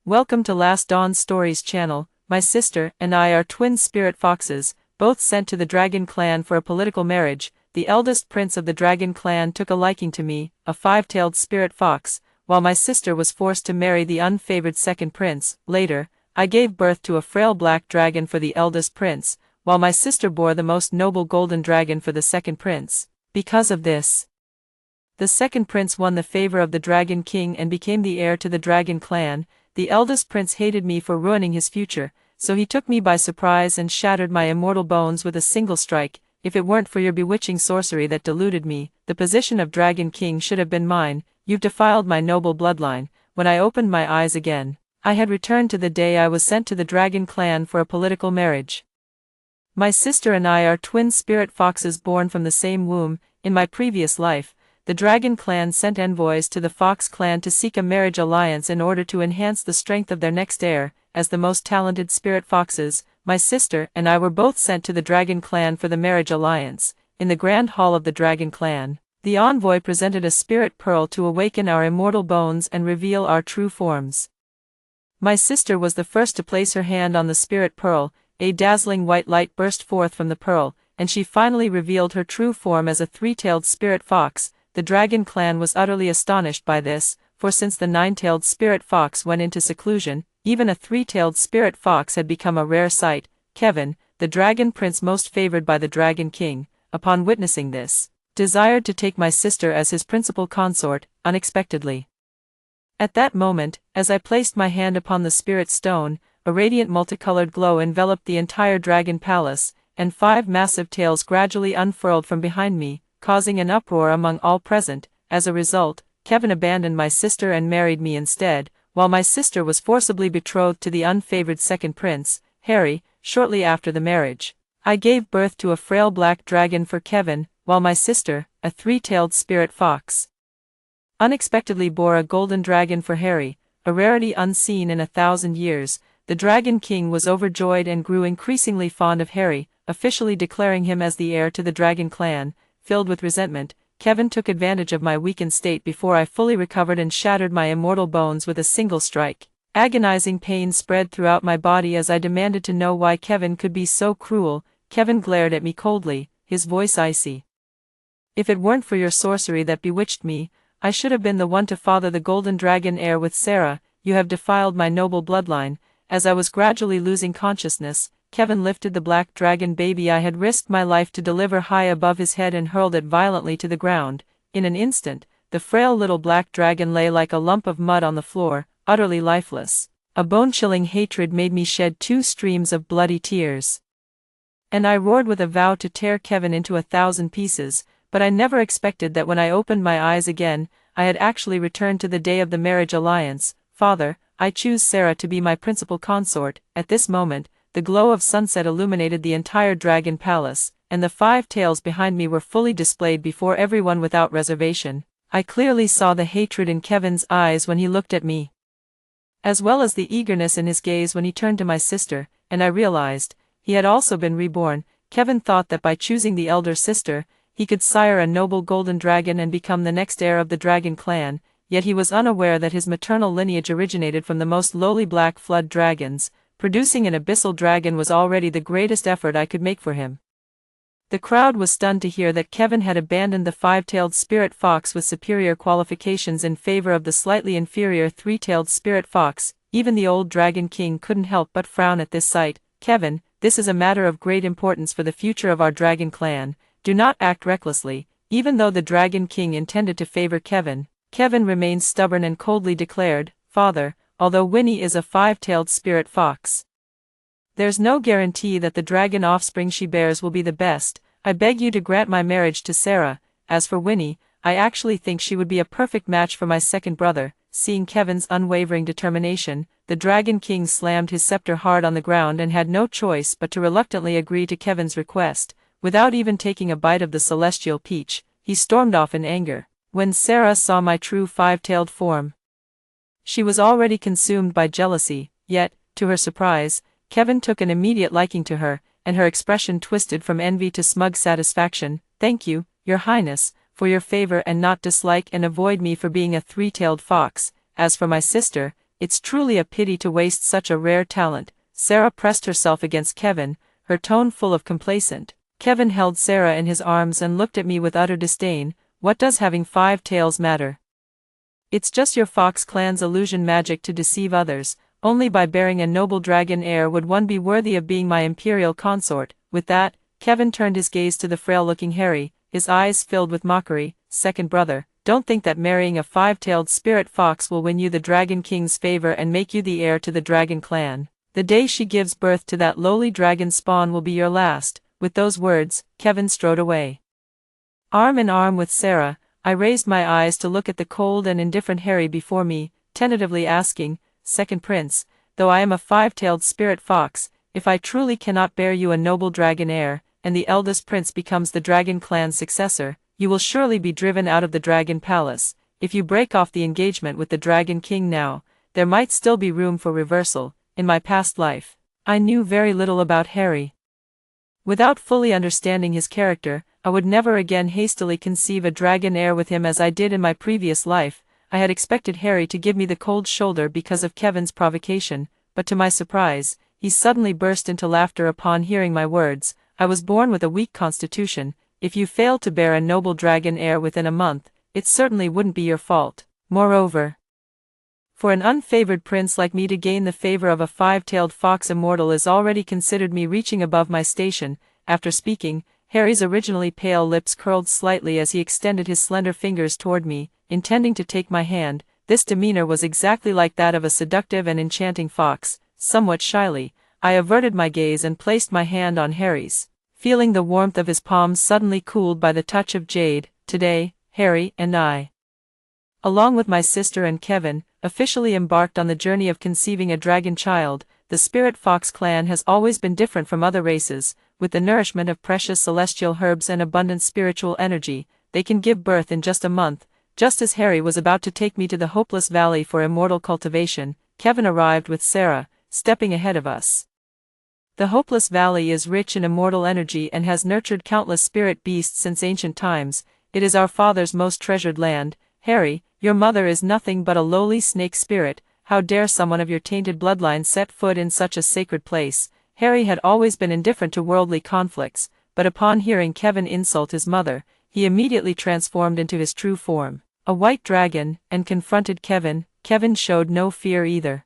Welcome to Last Dawn Stories channel. My sister and I are twin spirit foxes, both sent to the dragon clan for a political marriage. The eldest prince of the dragon clan took a liking to me, a five-tailed spirit fox, while my sister was forced to marry the unfavored second prince. Later, I gave birth to a frail black dragon for the eldest prince, while my sister bore the most noble golden dragon for the second prince. Because of this, the second prince won the favor of the Dragon King and became the heir to the dragon clan. The eldest prince hated me for ruining his future, so he took me by surprise and shattered my immortal bones with a single strike. If it weren't for your bewitching sorcery that deluded me, the position of Dragon King should have been mine. You've defiled my noble bloodline. When I opened my eyes again, I had returned to the day I was sent to the dragon clan for a political marriage. My sister and I are twin spirit foxes born from the same womb. In my previous life, the Dragon Clan sent envoys to the Fox Clan to seek a marriage alliance in order to enhance the strength of their next heir. As the most talented spirit foxes, my sister and I were both sent to the Dragon Clan for the marriage alliance. In the Grand Hall of the Dragon Clan, the envoy presented a spirit pearl to awaken our immortal bones and reveal our true forms. My sister was the first to place her hand on the spirit pearl. A dazzling white light burst forth from the pearl, and she finally revealed her true form as a three-tailed spirit fox. The Dragon Clan was utterly astonished by this, for since the nine-tailed spirit fox went into seclusion, even a three-tailed spirit fox had become a rare sight. Kevin, the dragon prince most favored by the Dragon King, upon witnessing this, desired to take my sister as his principal consort, unexpectedly. At that moment, as I placed my hand upon the spirit stone, a radiant multicolored glow enveloped the entire dragon palace, and 5 massive tails gradually unfurled from behind me, causing an uproar among all present. As a result, Kevin abandoned my sister and married me instead, while my sister was forcibly betrothed to the unfavored second prince, Harry. Shortly after the marriage, I gave birth to a frail black dragon for Kevin, while my sister, a three-tailed spirit fox, unexpectedly bore a golden dragon for Harry, a rarity unseen in 1,000 years. The Dragon King was overjoyed and grew increasingly fond of Harry, officially declaring him as the heir to the Dragon Clan. Filled with resentment, Kevin took advantage of my weakened state before I fully recovered and shattered my immortal bones with a single strike. Agonizing pain spread throughout my body as I demanded to know why Kevin could be so cruel. Kevin glared at me coldly, his voice icy. If it weren't for your sorcery that bewitched me, I should have been the one to father the golden dragon heir with Sarah. You have defiled my noble bloodline. As I was gradually losing consciousness, Kevin lifted the black dragon baby I had risked my life to deliver high above his head and hurled it violently to the ground. In an instant, the frail little black dragon lay like a lump of mud on the floor, utterly lifeless. A bone-chilling hatred made me shed 2 streams of bloody tears, and I roared with a vow to tear Kevin into 1,000 pieces. But I never expected that when I opened my eyes again, I had actually returned to the day of the marriage alliance. Father, I choose Sarah to be my principal consort. At this moment, the glow of sunset illuminated the entire dragon palace, and the 5 tails behind me were fully displayed before everyone without reservation. I clearly saw the hatred in Kevin's eyes when he looked at me, as well as the eagerness in his gaze when he turned to my sister, and I realized he had also been reborn. Kevin thought that by choosing the elder sister, he could sire a noble golden dragon and become the next heir of the Dragon Clan, yet he was unaware that his maternal lineage originated from the most lowly black flood dragons. Producing an abyssal dragon was already the greatest effort I could make for him. The crowd was stunned to hear that Kevin had abandoned the 5-tailed spirit fox with superior qualifications in favor of the slightly inferior 3-tailed spirit fox. Even the old Dragon King couldn't help but frown at this sight. Kevin, this is a matter of great importance for the future of our Dragon Clan. Do not act recklessly. Even though the Dragon King intended to favor Kevin, Kevin remained stubborn and coldly declared, Father, although Winnie is a 5-tailed spirit fox, there's no guarantee that the dragon offspring she bears will be the best. I beg you to grant my marriage to Sarah. As for Winnie, I actually think she would be a perfect match for my second brother. Seeing Kevin's unwavering determination, the Dragon King slammed his scepter hard on the ground and had no choice but to reluctantly agree to Kevin's request. Without even taking a bite of the celestial peach, he stormed off in anger. When Sarah saw my true 5-tailed form, she was already consumed by jealousy, yet, to her surprise, Kevin took an immediate liking to her, and her expression twisted from envy to smug satisfaction. Thank you, Your Highness, for your favor and not dislike and avoid me for being a 3-tailed fox. As for my sister, it's truly a pity to waste such a rare talent." Sarah pressed herself against Kevin, her tone full of complacent. Kevin held Sarah in his arms and looked at me with utter disdain. "What does having 5 tails matter? It's just your Fox clan's illusion magic to deceive others. Only by bearing a noble dragon heir would one be worthy of being my imperial consort." With that, Kevin turned his gaze to the frail-looking Harry, his eyes filled with mockery. "Second brother, don't think that marrying a 5-tailed spirit fox will win you the Dragon King's favor and make you the heir to the Dragon Clan. The day she gives birth to that lowly dragon spawn will be your last." With those words, Kevin strode away. Arm in arm with Sarah, I raised my eyes to look at the cold and indifferent Harry before me, tentatively asking, "Second prince, though I am a 5-tailed spirit fox, if I truly cannot bear you a noble dragon heir, and the eldest prince becomes the Dragon Clan's successor, you will surely be driven out of the Dragon Palace. If you break off the engagement with the Dragon King now, there might still be room for reversal." In my past life, I knew very little about Harry. Without fully understanding his character, I would never again hastily conceive a dragon heir with him as I did in my previous life. I had expected Harry to give me the cold shoulder because of Kevin's provocation, but to my surprise, he suddenly burst into laughter upon hearing my words. "I was born with a weak constitution. If you failed to bear a noble dragon heir within a month, it certainly wouldn't be your fault. Moreover, for an unfavored prince like me to gain the favor of a 5-tailed fox immortal is already considered me reaching above my station." After speaking, Harry's originally pale lips curled slightly as he extended his slender fingers toward me, intending to take my hand. This demeanor was exactly like that of a seductive and enchanting fox. Somewhat shyly, I averted my gaze and placed my hand on Harry's, feeling the warmth of his palms suddenly cooled by the touch of jade. Today, Harry and I, along with my sister and Kevin, officially embarked on the journey of conceiving a dragon child. The Spirit Fox clan has always been different from other races. With the nourishment of precious celestial herbs and abundant spiritual energy, they can give birth in just a month. Just as Harry was about to take me to the Hopeless Valley for immortal cultivation, Kevin arrived with Sarah, stepping ahead of us. The Hopeless Valley is rich in immortal energy and has nurtured countless spirit beasts since ancient times. It is our father's most treasured land. Harry, your mother is nothing but a lowly snake spirit. How dare someone of your tainted bloodline set foot in such a sacred place?" Harry had always been indifferent to worldly conflicts, but upon hearing Kevin insult his mother, he immediately transformed into his true form, a white dragon, and confronted Kevin. Kevin showed no fear either.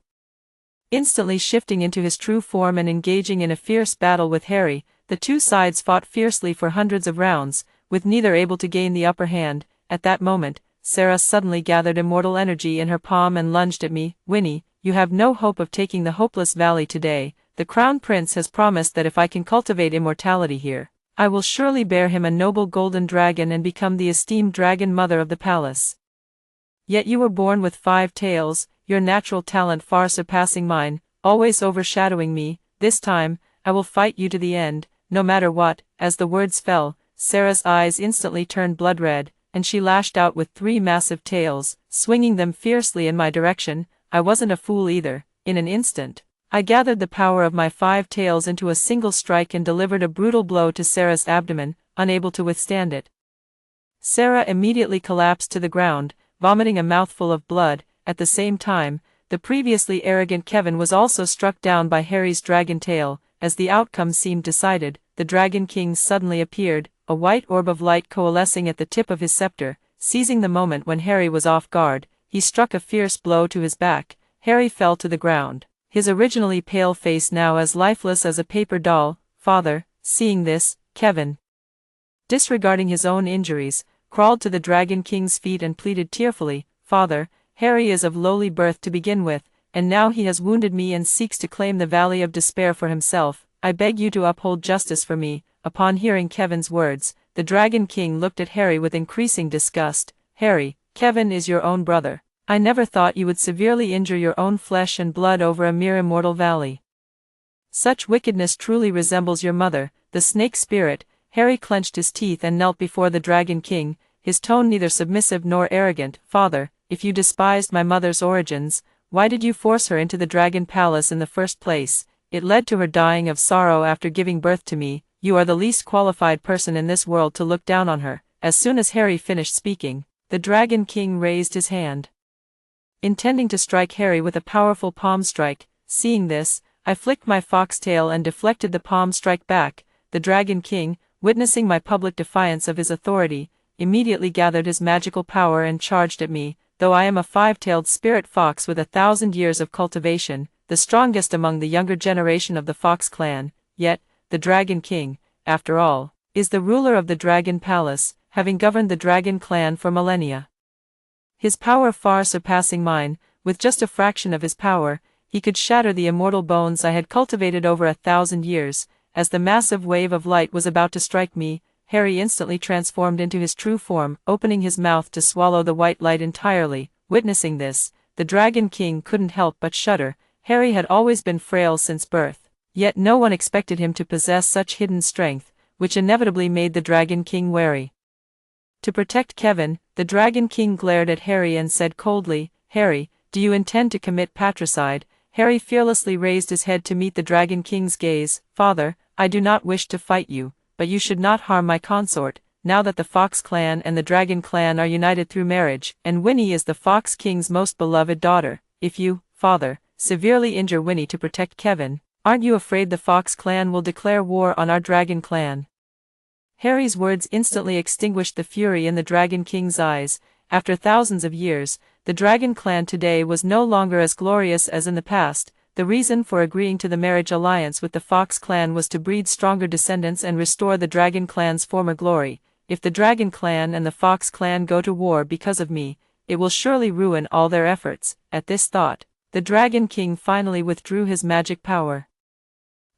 Instantly shifting into his true form and engaging in a fierce battle with Harry, the two sides fought fiercely for hundreds of rounds, with neither able to gain the upper hand. At that moment, Sarah suddenly gathered immortal energy in her palm and lunged at me. "Winnie, you have no hope of taking the Hopeless Valley today. The Crown Prince has promised that if I can cultivate immortality here, I will surely bear him a noble golden dragon and become the esteemed dragon mother of the palace. Yet you were born with 5 tails, your natural talent far surpassing mine, always overshadowing me. This time, I will fight you to the end, no matter what." As the words fell, Sarah's eyes instantly turned blood-red, and she lashed out with 3 massive tails, swinging them fiercely in my direction. I wasn't a fool either. In an instant, I gathered the power of my 5 tails into a single strike and delivered a brutal blow to Sarah's abdomen. Unable to withstand it, Sarah immediately collapsed to the ground, vomiting a mouthful of blood. At the same time, the previously arrogant Kevin was also struck down by Harry's dragon tail. As the outcome seemed decided, the Dragon King suddenly appeared, a white orb of light coalescing at the tip of his scepter. Seizing the moment when Harry was off guard, he struck a fierce blow to his back. Harry fell to the ground, his originally pale face now as lifeless as a paper doll. Father, seeing this, Kevin, disregarding his own injuries, crawled to the Dragon King's feet and pleaded tearfully, "Father, Harry is of lowly birth to begin with, and now he has wounded me and seeks to claim the Valley of Despair for himself. I beg you to uphold justice for me." Upon hearing Kevin's words, the Dragon King looked at Harry with increasing disgust. "Harry, Kevin is your own brother. I never thought you would severely injure your own flesh and blood over a mere immortal valley. Such wickedness truly resembles your mother, the snake spirit." Harry clenched his teeth and knelt before the Dragon King, his tone neither submissive nor arrogant. "Father, if you despised my mother's origins, why did you force her into the Dragon Palace in the first place? It led to her dying of sorrow after giving birth to me. You are the least qualified person in this world to look down on her." As soon as Harry finished speaking, the Dragon King raised his hand. intending to strike Harry with a powerful palm strike. Seeing this, I flicked my foxtail and deflected the palm strike back. The Dragon King, witnessing my public defiance of his authority, immediately gathered his magical power and charged at me. Though I am a five-tailed spirit fox with 1,000 years of cultivation, the strongest among the younger generation of the Fox clan, yet, the Dragon King, after all, is the ruler of the Dragon Palace, having governed the Dragon clan for millennia. His power far surpassing mine, with just a fraction of his power, he could shatter the immortal bones I had cultivated over 1,000 years. As the massive wave of light was about to strike me, Harry instantly transformed into his true form, opening his mouth to swallow the white light entirely. Witnessing this, the Dragon King couldn't help but shudder. Harry had always been frail since birth, yet no one expected him to possess such hidden strength, which inevitably made the Dragon King wary. To protect Kevin, the Dragon King glared at Harry and said coldly, "Harry, do you intend to commit patricide?" Harry fearlessly raised his head to meet the Dragon King's gaze. "Father, I do not wish to fight you, but you should not harm my consort, now that the Fox clan and the Dragon clan are united through marriage, and Winnie is the Fox King's most beloved daughter. If you, father, severely injure Winnie to protect Kevin, aren't you afraid the Fox clan will declare war on our Dragon clan?" Harry's words instantly extinguished the fury in the Dragon King's eyes. After thousands of years, the Dragon clan today was no longer as glorious as in the past. The reason for agreeing to the marriage alliance with the Fox clan was to breed stronger descendants and restore the Dragon clan's former glory. If the Dragon clan and the Fox clan go to war because of me, it will surely ruin all their efforts. At this thought, the Dragon King finally withdrew his magic power.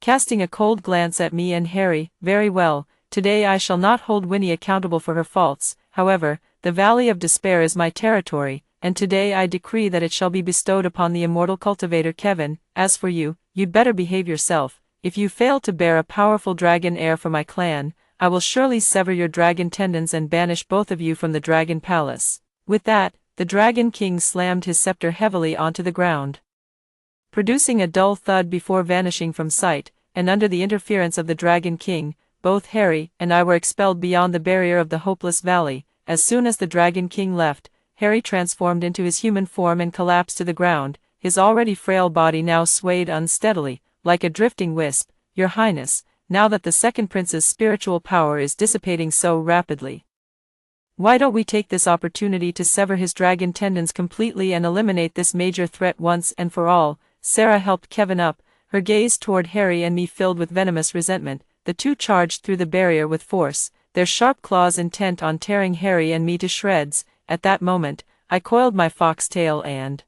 Casting a cold glance at me and Harry, "Very well, today I shall not hold Winnie accountable for her faults. However, the Valley of Despair is my territory, and today I decree that it shall be bestowed upon the immortal cultivator Kevin. As for you, you'd better behave yourself. If you fail to bear a powerful dragon heir for my clan, I will surely sever your dragon tendons and banish both of you from the Dragon Palace." With that, the Dragon King slammed his scepter heavily onto the ground, producing a dull thud before vanishing from sight, and under the interference of the Dragon King, both Harry and I were expelled beyond the barrier of the hopeless valley. As soon as the Dragon King left, Harry transformed into his human form and collapsed to the ground. His already frail body now swayed unsteadily, like a drifting wisp. "Your Highness, now that the second prince's spiritual power is dissipating so rapidly, why don't we take this opportunity to sever his dragon tendons completely and eliminate this major threat once and for all?" Sarah helped Kevin up, her gaze toward Harry and me filled with venomous resentment. The two charged through the barrier with force, their sharp claws intent on tearing Harry and me to shreds. At that moment, I coiled my foxtail and,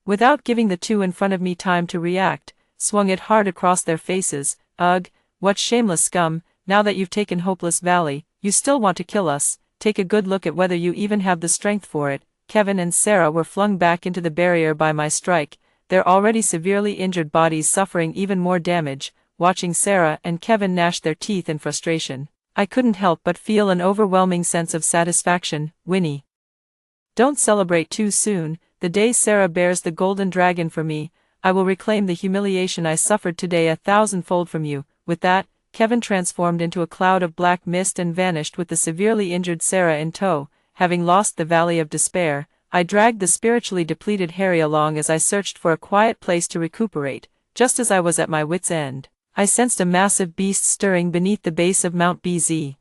without giving the two in front of me time to react, swung it hard across their faces. "Ugh, what shameless scum! Now that you've taken Hopeless Valley, you still want to kill us. Take a good look at whether you even have the strength for it." Kevin and Sarah were flung back into the barrier by my strike, their already severely injured bodies suffering even more damage. Watching Sarah and Kevin gnash their teeth in frustration, I couldn't help but feel an overwhelming sense of satisfaction. "Winnie, don't celebrate too soon. The day Sarah bears the golden dragon for me, I will reclaim the humiliation I suffered today 1,000-fold from you." With that, Kevin transformed into a cloud of black mist and vanished with the severely injured Sarah in tow. Having lost the Valley of Despair, I dragged the spiritually depleted Harry along as I searched for a quiet place to recuperate. Just as I was at my wit's end, I sensed a massive beast stirring beneath the base of Mount BZ.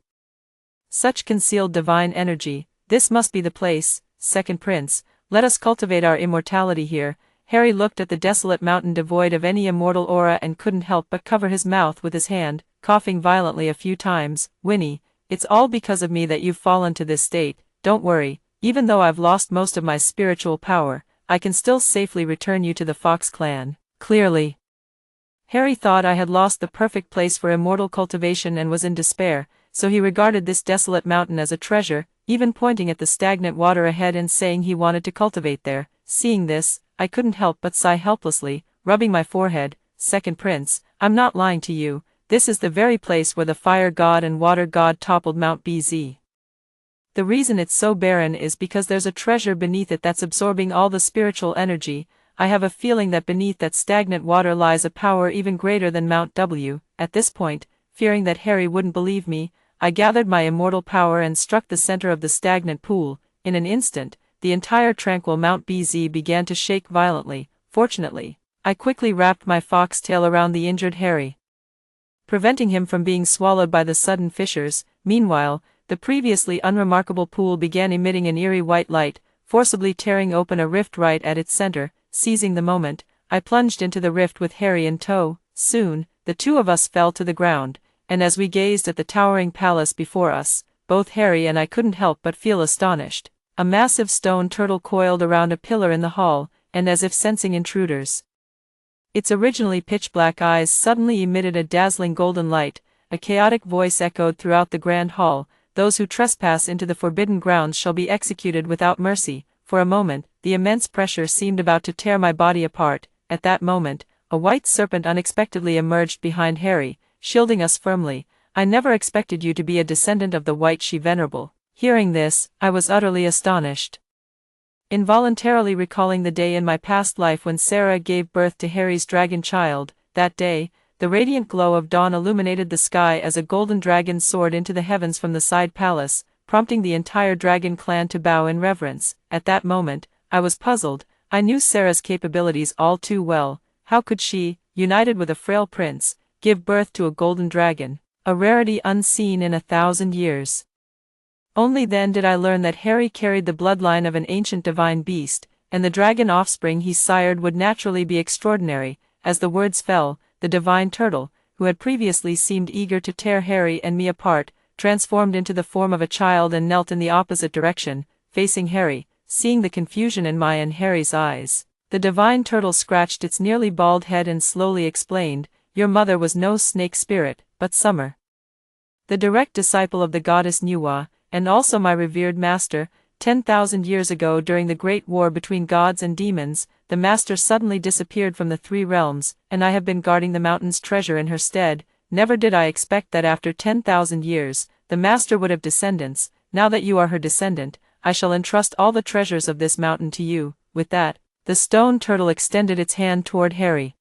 Such concealed divine energy. "This must be the place, Second Prince. Let us cultivate our immortality here." Harry looked at the desolate mountain devoid of any immortal aura and couldn't help but cover his mouth with his hand, coughing violently a few times. "Winnie, it's all because of me that you've fallen to this state. Don't worry, even though I've lost most of my spiritual power, I can still safely return you to the Fox clan." Clearly, Harry thought I had lost the perfect place for immortal cultivation and was in despair, so he regarded this desolate mountain as a treasure, even pointing at the stagnant water ahead and saying he wanted to cultivate there. Seeing this, I couldn't help but sigh helplessly, rubbing my forehead. "Second Prince, I'm not lying to you, this is the very place where the fire god and water god toppled Mount BZ. The reason it's so barren is because there's a treasure beneath it that's absorbing all the spiritual energy. I have a feeling that beneath that stagnant water lies a power even greater than Mount W." At this point, fearing that Harry wouldn't believe me, I gathered my immortal power and struck the center of the stagnant pool. In an instant, the entire tranquil Mount BZ began to shake violently. Fortunately, I quickly wrapped my fox tail around the injured Harry, preventing him from being swallowed by the sudden fissures. Meanwhile, the previously unremarkable pool began emitting an eerie white light, forcibly tearing open a rift right at its center. Seizing the moment, I plunged into the rift with Harry in tow. Soon, the two of us fell to the ground, and as we gazed at the towering palace before us, both Harry and I couldn't help but feel astonished. A massive stone turtle coiled around a pillar in the hall, and as if sensing intruders, its originally pitch-black eyes suddenly emitted a dazzling golden light. A chaotic voice echoed throughout the grand hall, "Those who trespass into the forbidden grounds shall be executed without mercy." For a moment, the immense pressure seemed about to tear my body apart. At that moment, a white serpent unexpectedly emerged behind Harry, shielding us firmly. "I never expected you to be a descendant of the White She-Venerable." Hearing this, I was utterly astonished, involuntarily recalling the day in my past life when Sarah gave birth to Harry's dragon child. That day, the radiant glow of dawn illuminated the sky as a golden dragon soared into the heavens from the side palace, prompting the entire dragon clan to bow in reverence. At that moment, I was puzzled. I knew Sarah's capabilities all too well. How could she, united with a frail prince, give birth to a golden dragon, a rarity unseen in 1,000 years? Only then did I learn that Harry carried the bloodline of an ancient divine beast, and the dragon offspring he sired would naturally be extraordinary. As the words fell, the divine turtle, who had previously seemed eager to tear Harry and me apart, transformed into the form of a child and knelt in the opposite direction, facing Harry. Seeing the confusion in my and Harry's eyes, the divine turtle scratched its nearly bald head and slowly explained, "Your mother was no snake spirit, but Summer, the direct disciple of the goddess Nuwa, and also my revered master. 10,000 years ago, during the great war between gods and demons, the master suddenly disappeared from the three realms, and I have been guarding the mountain's treasure in her stead. Never did I expect that after 10,000 years, the master would have descendants. Now that you are her descendant, I shall entrust all the treasures of this mountain to you." With that, the stone turtle extended its hand toward Harry.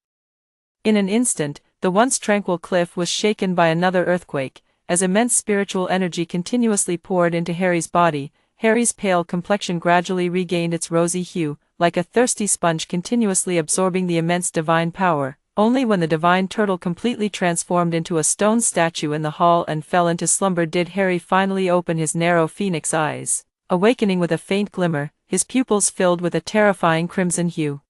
In an instant, the once tranquil cliff was shaken by another earthquake, as immense spiritual energy continuously poured into Harry's body. Harry's pale complexion gradually regained its rosy hue, like a thirsty sponge continuously absorbing the immense divine power. Only when the divine turtle completely transformed into a stone statue in the hall and fell into slumber did Harry finally open his narrow phoenix eyes, awakening with a faint glimmer, his pupils filled with a terrifying crimson hue.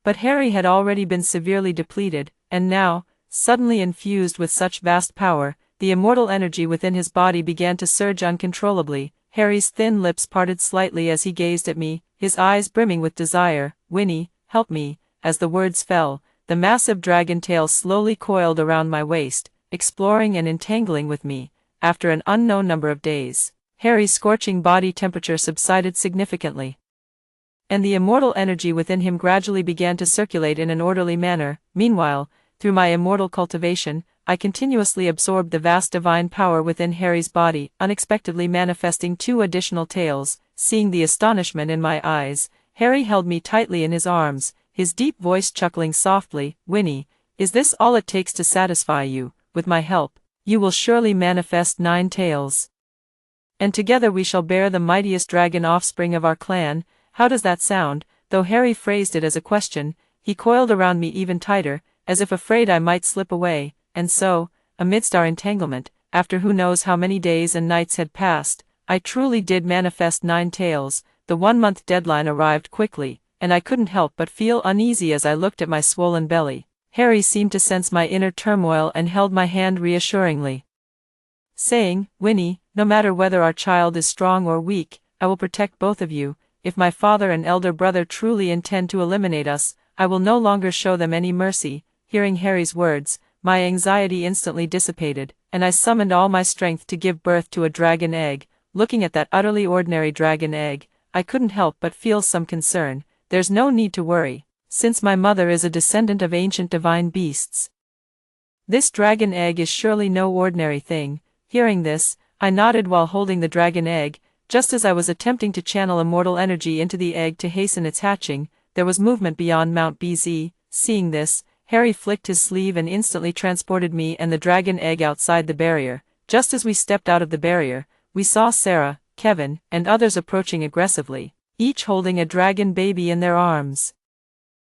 But Harry had already been severely depleted, and now, suddenly infused with such vast power, the immortal energy within his body began to surge uncontrollably. Harry's thin lips parted slightly as he gazed at me, his eyes brimming with desire. "Winnie, help me." As the words fell, the massive dragon tail slowly coiled around my waist, exploring and entangling with me. After an unknown number of days, Harry's scorching body temperature subsided significantly, and the immortal energy within him gradually began to circulate in an orderly manner. Meanwhile, through my immortal cultivation, I continuously absorbed the vast divine power within Harry's body, unexpectedly manifesting 2 additional tails. Seeing the astonishment in my eyes, Harry held me tightly in his arms, his deep voice chuckling softly. "Winnie, is this all it takes to satisfy you? With my help, you will surely manifest 9 tails, and together we shall bear the mightiest dragon offspring of our clan. How does that sound?" Though Harry phrased it as a question, he coiled around me even tighter, as if afraid I might slip away. And so, amidst our entanglement, after who knows how many days and nights had passed, I truly did manifest 9 tails. The 1-month deadline arrived quickly, and I couldn't help but feel uneasy as I looked at my swollen belly. Harry seemed to sense my inner turmoil and held my hand reassuringly, saying, "Winnie, no matter whether our child is strong or weak, I will protect both of you. If my father and elder brother truly intend to eliminate us, I will no longer show them any mercy." Hearing Harry's words, my anxiety instantly dissipated, and I summoned all my strength to give birth to a dragon egg. Looking at that utterly ordinary dragon egg, I couldn't help but feel some concern. There's no need to worry, since my mother is a descendant of ancient divine beasts. This dragon egg is surely no ordinary thing. Hearing this, I nodded while holding the dragon egg. Just as I was attempting to channel immortal energy into the egg to hasten its hatching, there was movement beyond Mount BZ. Seeing this, Harry flicked his sleeve and instantly transported me and the dragon egg outside the barrier. Just as we stepped out of the barrier, we saw Sarah, Kevin, and others approaching aggressively. each holding a dragon baby in their arms.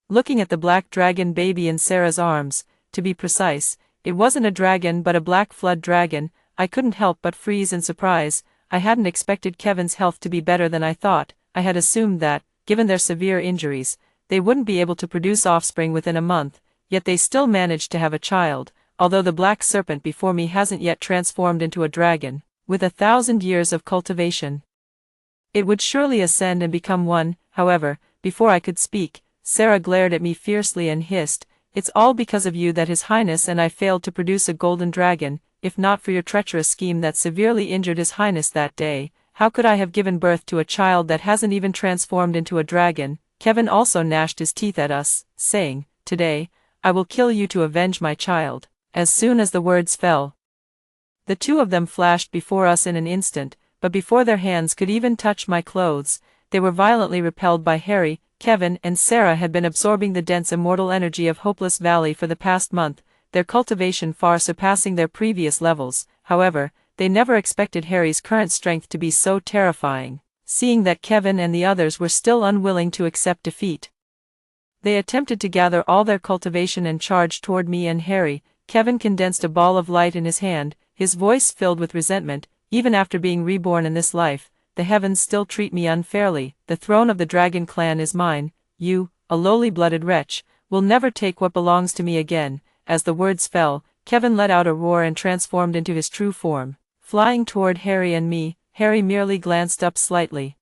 Looking at the black dragon baby in Sarah's arms, to be precise, it wasn't a dragon but a black flood dragon, I couldn't help but freeze in surprise. I hadn't expected Kevin's health to be better than I thought. I had assumed that, given their severe injuries, they wouldn't be able to produce offspring within a month, yet they still managed to have a child, although the black serpent before me hasn't yet transformed into a dragon. With 1,000 years of cultivation, it would surely ascend and become one. However, before I could speak, Sarah glared at me fiercely and hissed, "It's all because of you that His Highness and I failed to produce a golden dragon. If not for your treacherous scheme that severely injured His Highness that day, how could I have given birth to a child that hasn't even transformed into a dragon?" Kevin also gnashed his teeth at us, saying, "Today, I will kill you to avenge my child." As soon as the words fell, the two of them flashed before us in an instant, but before their hands could even touch my clothes, they were violently repelled by Harry. Kevin and Sarah had been absorbing the dense immortal energy of Hopeless Valley for the past month, their cultivation far surpassing their previous levels. However, they never expected Harry's current strength to be so terrifying. Seeing that Kevin and the others were still unwilling to accept defeat, they attempted to gather all their cultivation and charge toward me and Harry. Kevin condensed a ball of light in his hand, his voice filled with resentment. "Even after being reborn in this life, the heavens still treat me unfairly. The throne of the Dragon Clan is mine. You, a lowly-blooded wretch, will never take what belongs to me again." As the words fell, Kevin let out a roar and transformed into his true form. Flying toward Harry and me, Harry merely glanced up slightly,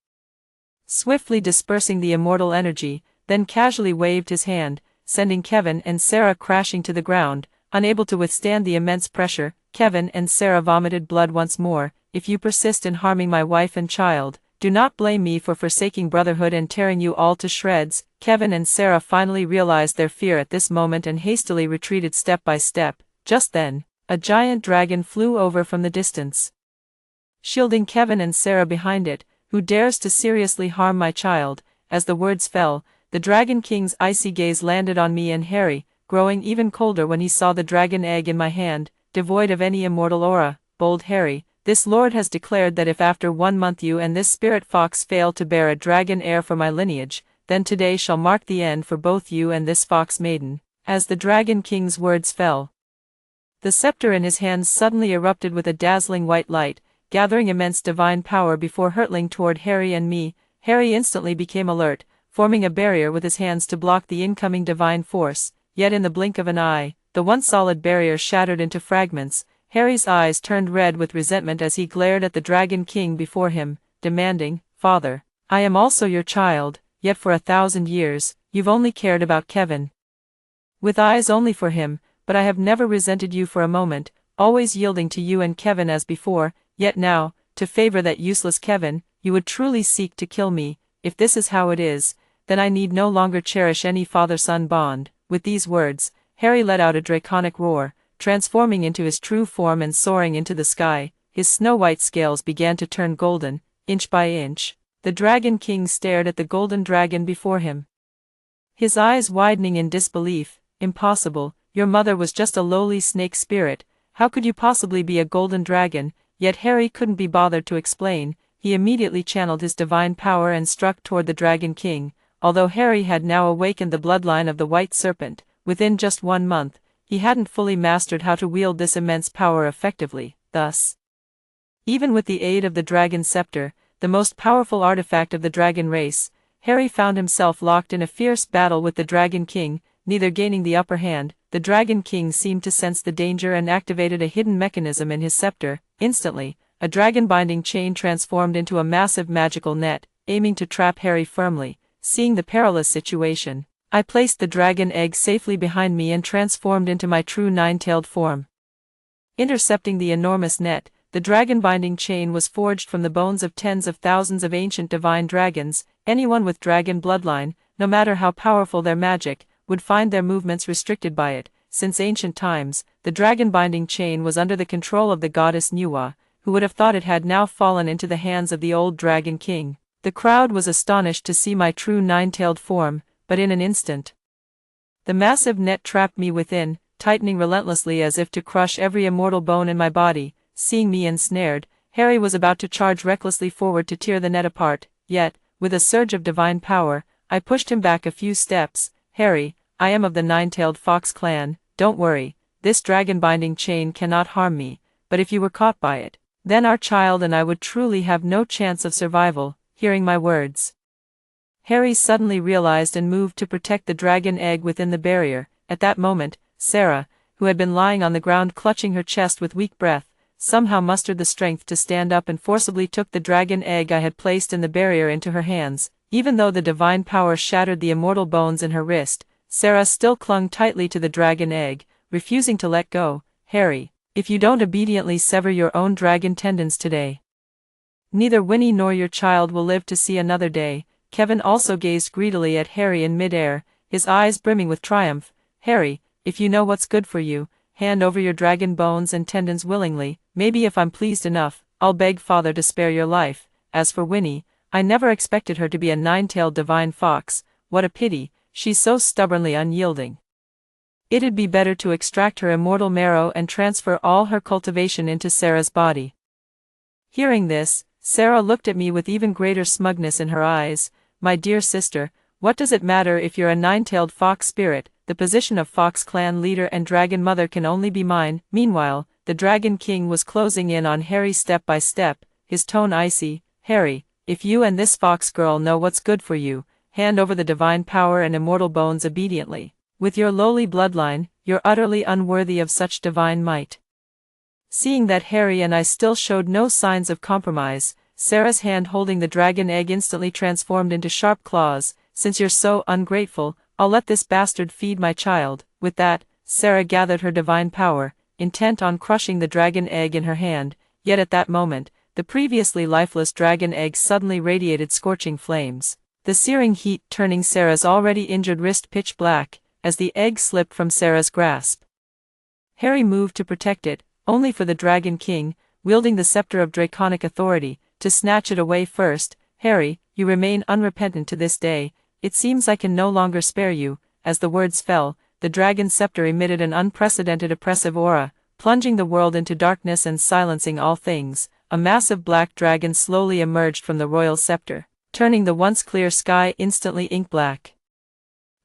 swiftly dispersing the immortal energy, then casually waved his hand, sending Kevin and Sarah crashing to the ground. Unable to withstand the immense pressure, Kevin and Sarah vomited blood once more. "If you persist in harming my wife and child, do not blame me for forsaking brotherhood and tearing you all to shreds." Kevin and Sarah finally realized their fear at this moment and hastily retreated step by step. Just then, a giant dragon flew over from the distance, shielding Kevin and Sarah behind it. "Who dares to seriously harm my child?" As the words fell, the Dragon King's icy gaze landed on me and Harry, growing even colder when he saw the dragon egg in my hand, devoid of any immortal aura. "Bold Harry, this lord has declared that if after 1 month you and this spirit fox fail to bear a dragon heir for my lineage, then today shall mark the end for both you and this fox maiden." As the Dragon King's words fell, the scepter in his hands suddenly erupted with a dazzling white light, gathering immense divine power before hurtling toward Harry and me. Harry instantly became alert, forming a barrier with his hands to block the incoming divine force. Yet in the blink of an eye, the once solid barrier shattered into fragments. Harry's eyes turned red with resentment as he glared at the Dragon King before him, demanding, "Father, I am also your child, yet for 1,000 years, you've only cared about Kevin. With eyes only for him, but I have never resented you for a moment, always yielding to you and Kevin as before, yet now, to favor that useless Kevin, you would truly seek to kill me. If this is how it is, then I need no longer cherish any father-son bond." With these words, Harry let out a draconic roar, transforming into his true form and soaring into the sky. His snow-white scales began to turn golden, inch by inch. The Dragon King stared at the golden dragon before him, his eyes widening in disbelief. "Impossible, your mother was just a lowly snake spirit. How could you possibly be a golden dragon?" Yet Harry couldn't be bothered to explain. He immediately channeled his divine power and struck toward the Dragon King. Although Harry had now awakened the bloodline of the White Serpent, within just 1 month, he hadn't fully mastered how to wield this immense power effectively. Thus, even with the aid of the Dragon Scepter, the most powerful artifact of the dragon race, Harry found himself locked in a fierce battle with the Dragon King, neither gaining the upper hand. The Dragon King seemed to sense the danger and activated a hidden mechanism in his scepter. Instantly, a dragon-binding chain transformed into a massive magical net, aiming to trap Harry firmly. Seeing the perilous situation, I placed the dragon egg safely behind me and transformed into my true 9-tailed form. Intercepting the enormous net, the dragon-binding chain was forged from the bones of tens of thousands of ancient divine dragons. Anyone with dragon bloodline, no matter how powerful their magic, would find their movements restricted by it. Since ancient times, the dragon-binding chain was under the control of the goddess Nuwa, who would have thought it had now fallen into the hands of the old Dragon King. The crowd was astonished to see my true 9-tailed form, but in an instant, the massive net trapped me within, tightening relentlessly as if to crush every immortal bone in my body. Seeing me ensnared, Harry was about to charge recklessly forward to tear the net apart, yet, with a surge of divine power, I pushed him back a few steps. "Harry, I am of the nine-tailed fox clan, don't worry, this dragon-binding chain cannot harm me, but if you were caught by it, then our child and I would truly have no chance of survival." Hearing my words, Harry suddenly realized and moved to protect the dragon egg within the barrier. At that moment, Sarah, who had been lying on the ground clutching her chest with weak breath, somehow mustered the strength to stand up and forcibly took the dragon egg I had placed in the barrier into her hands. Even though the divine power shattered the immortal bones in her wrist, Sarah still clung tightly to the dragon egg, refusing to let go. "Harry, if you don't obediently sever your own dragon tendons today, neither Winnie nor your child will live to see another day." Kevin also gazed greedily at Harry in midair, his eyes brimming with triumph. "Harry, if you know what's good for you, hand over your dragon bones and tendons willingly. Maybe if I'm pleased enough, I'll beg Father to spare your life. As for Winnie, I never expected her to be a nine-tailed divine fox. What a pity, she's so stubbornly unyielding. It'd be better to extract her immortal marrow and transfer all her cultivation into Sarah's body." Hearing this, Sarah looked at me with even greater smugness in her eyes. "My dear sister, what does it matter if you're a nine-tailed fox spirit? The position of Fox Clan leader and dragon mother can only be mine." Meanwhile, the Dragon King was closing in on Harry step by step, his tone icy. "Harry, if you and this fox girl know what's good for you, hand over the divine power and immortal bones obediently. With your lowly bloodline, you're utterly unworthy of such divine might." Seeing that Harry and I still showed no signs of compromise, Sarah's hand holding the dragon egg instantly transformed into sharp claws. "Since you're so ungrateful, I'll let this bastard feed my child." With that, Sarah gathered her divine power, intent on crushing the dragon egg in her hand. Yet at that moment, the previously lifeless dragon egg suddenly radiated scorching flames, the searing heat turning Sarah's already injured wrist pitch black, as the egg slipped from Sarah's grasp. Harry moved to protect it, only for the Dragon King, wielding the scepter of draconic authority, to snatch it away first. "Harry, you remain unrepentant to this day. It seems I can no longer spare you." As the words fell, the dragon scepter emitted an unprecedented oppressive aura, plunging the world into darkness and silencing all things. A massive black dragon slowly emerged from the royal scepter, turning the once clear sky instantly ink black.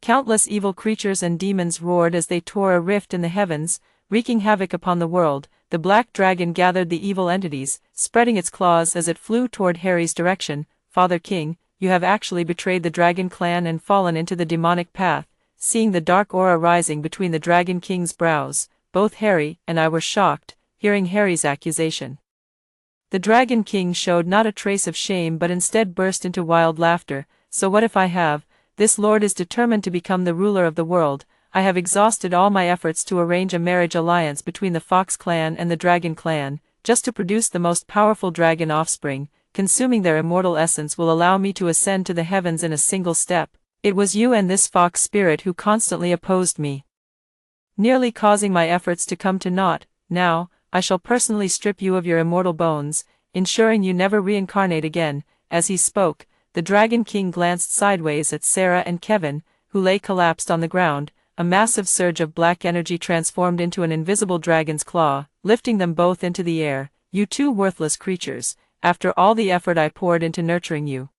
Countless evil creatures and demons roared as they tore a rift in the heavens, wreaking havoc upon the world. The black dragon gathered the evil entities, spreading its claws as it flew toward Harry's direction. "Father King, you have actually betrayed the Dragon Clan and fallen into the demonic path." Seeing the dark aura rising between the Dragon King's brows, both Harry and I were shocked. Hearing Harry's accusation, the Dragon King showed not a trace of shame but instead burst into wild laughter. "So what if I have? This lord is determined to become the ruler of the world. I have exhausted all my efforts to arrange a marriage alliance between the Fox Clan and the Dragon Clan, just to produce the most powerful dragon offspring. Consuming their immortal essence will allow me to ascend to the heavens in a single step. It was you and this fox spirit who constantly opposed me, nearly causing my efforts to come to naught. Now, I shall personally strip you of your immortal bones, ensuring you never reincarnate again." As he spoke, the Dragon King glanced sideways at Sarah and Kevin, who lay collapsed on the ground. A massive surge of black energy transformed into an invisible dragon's claw, lifting them both into the air. "You two worthless creatures, after all the effort I poured into nurturing you,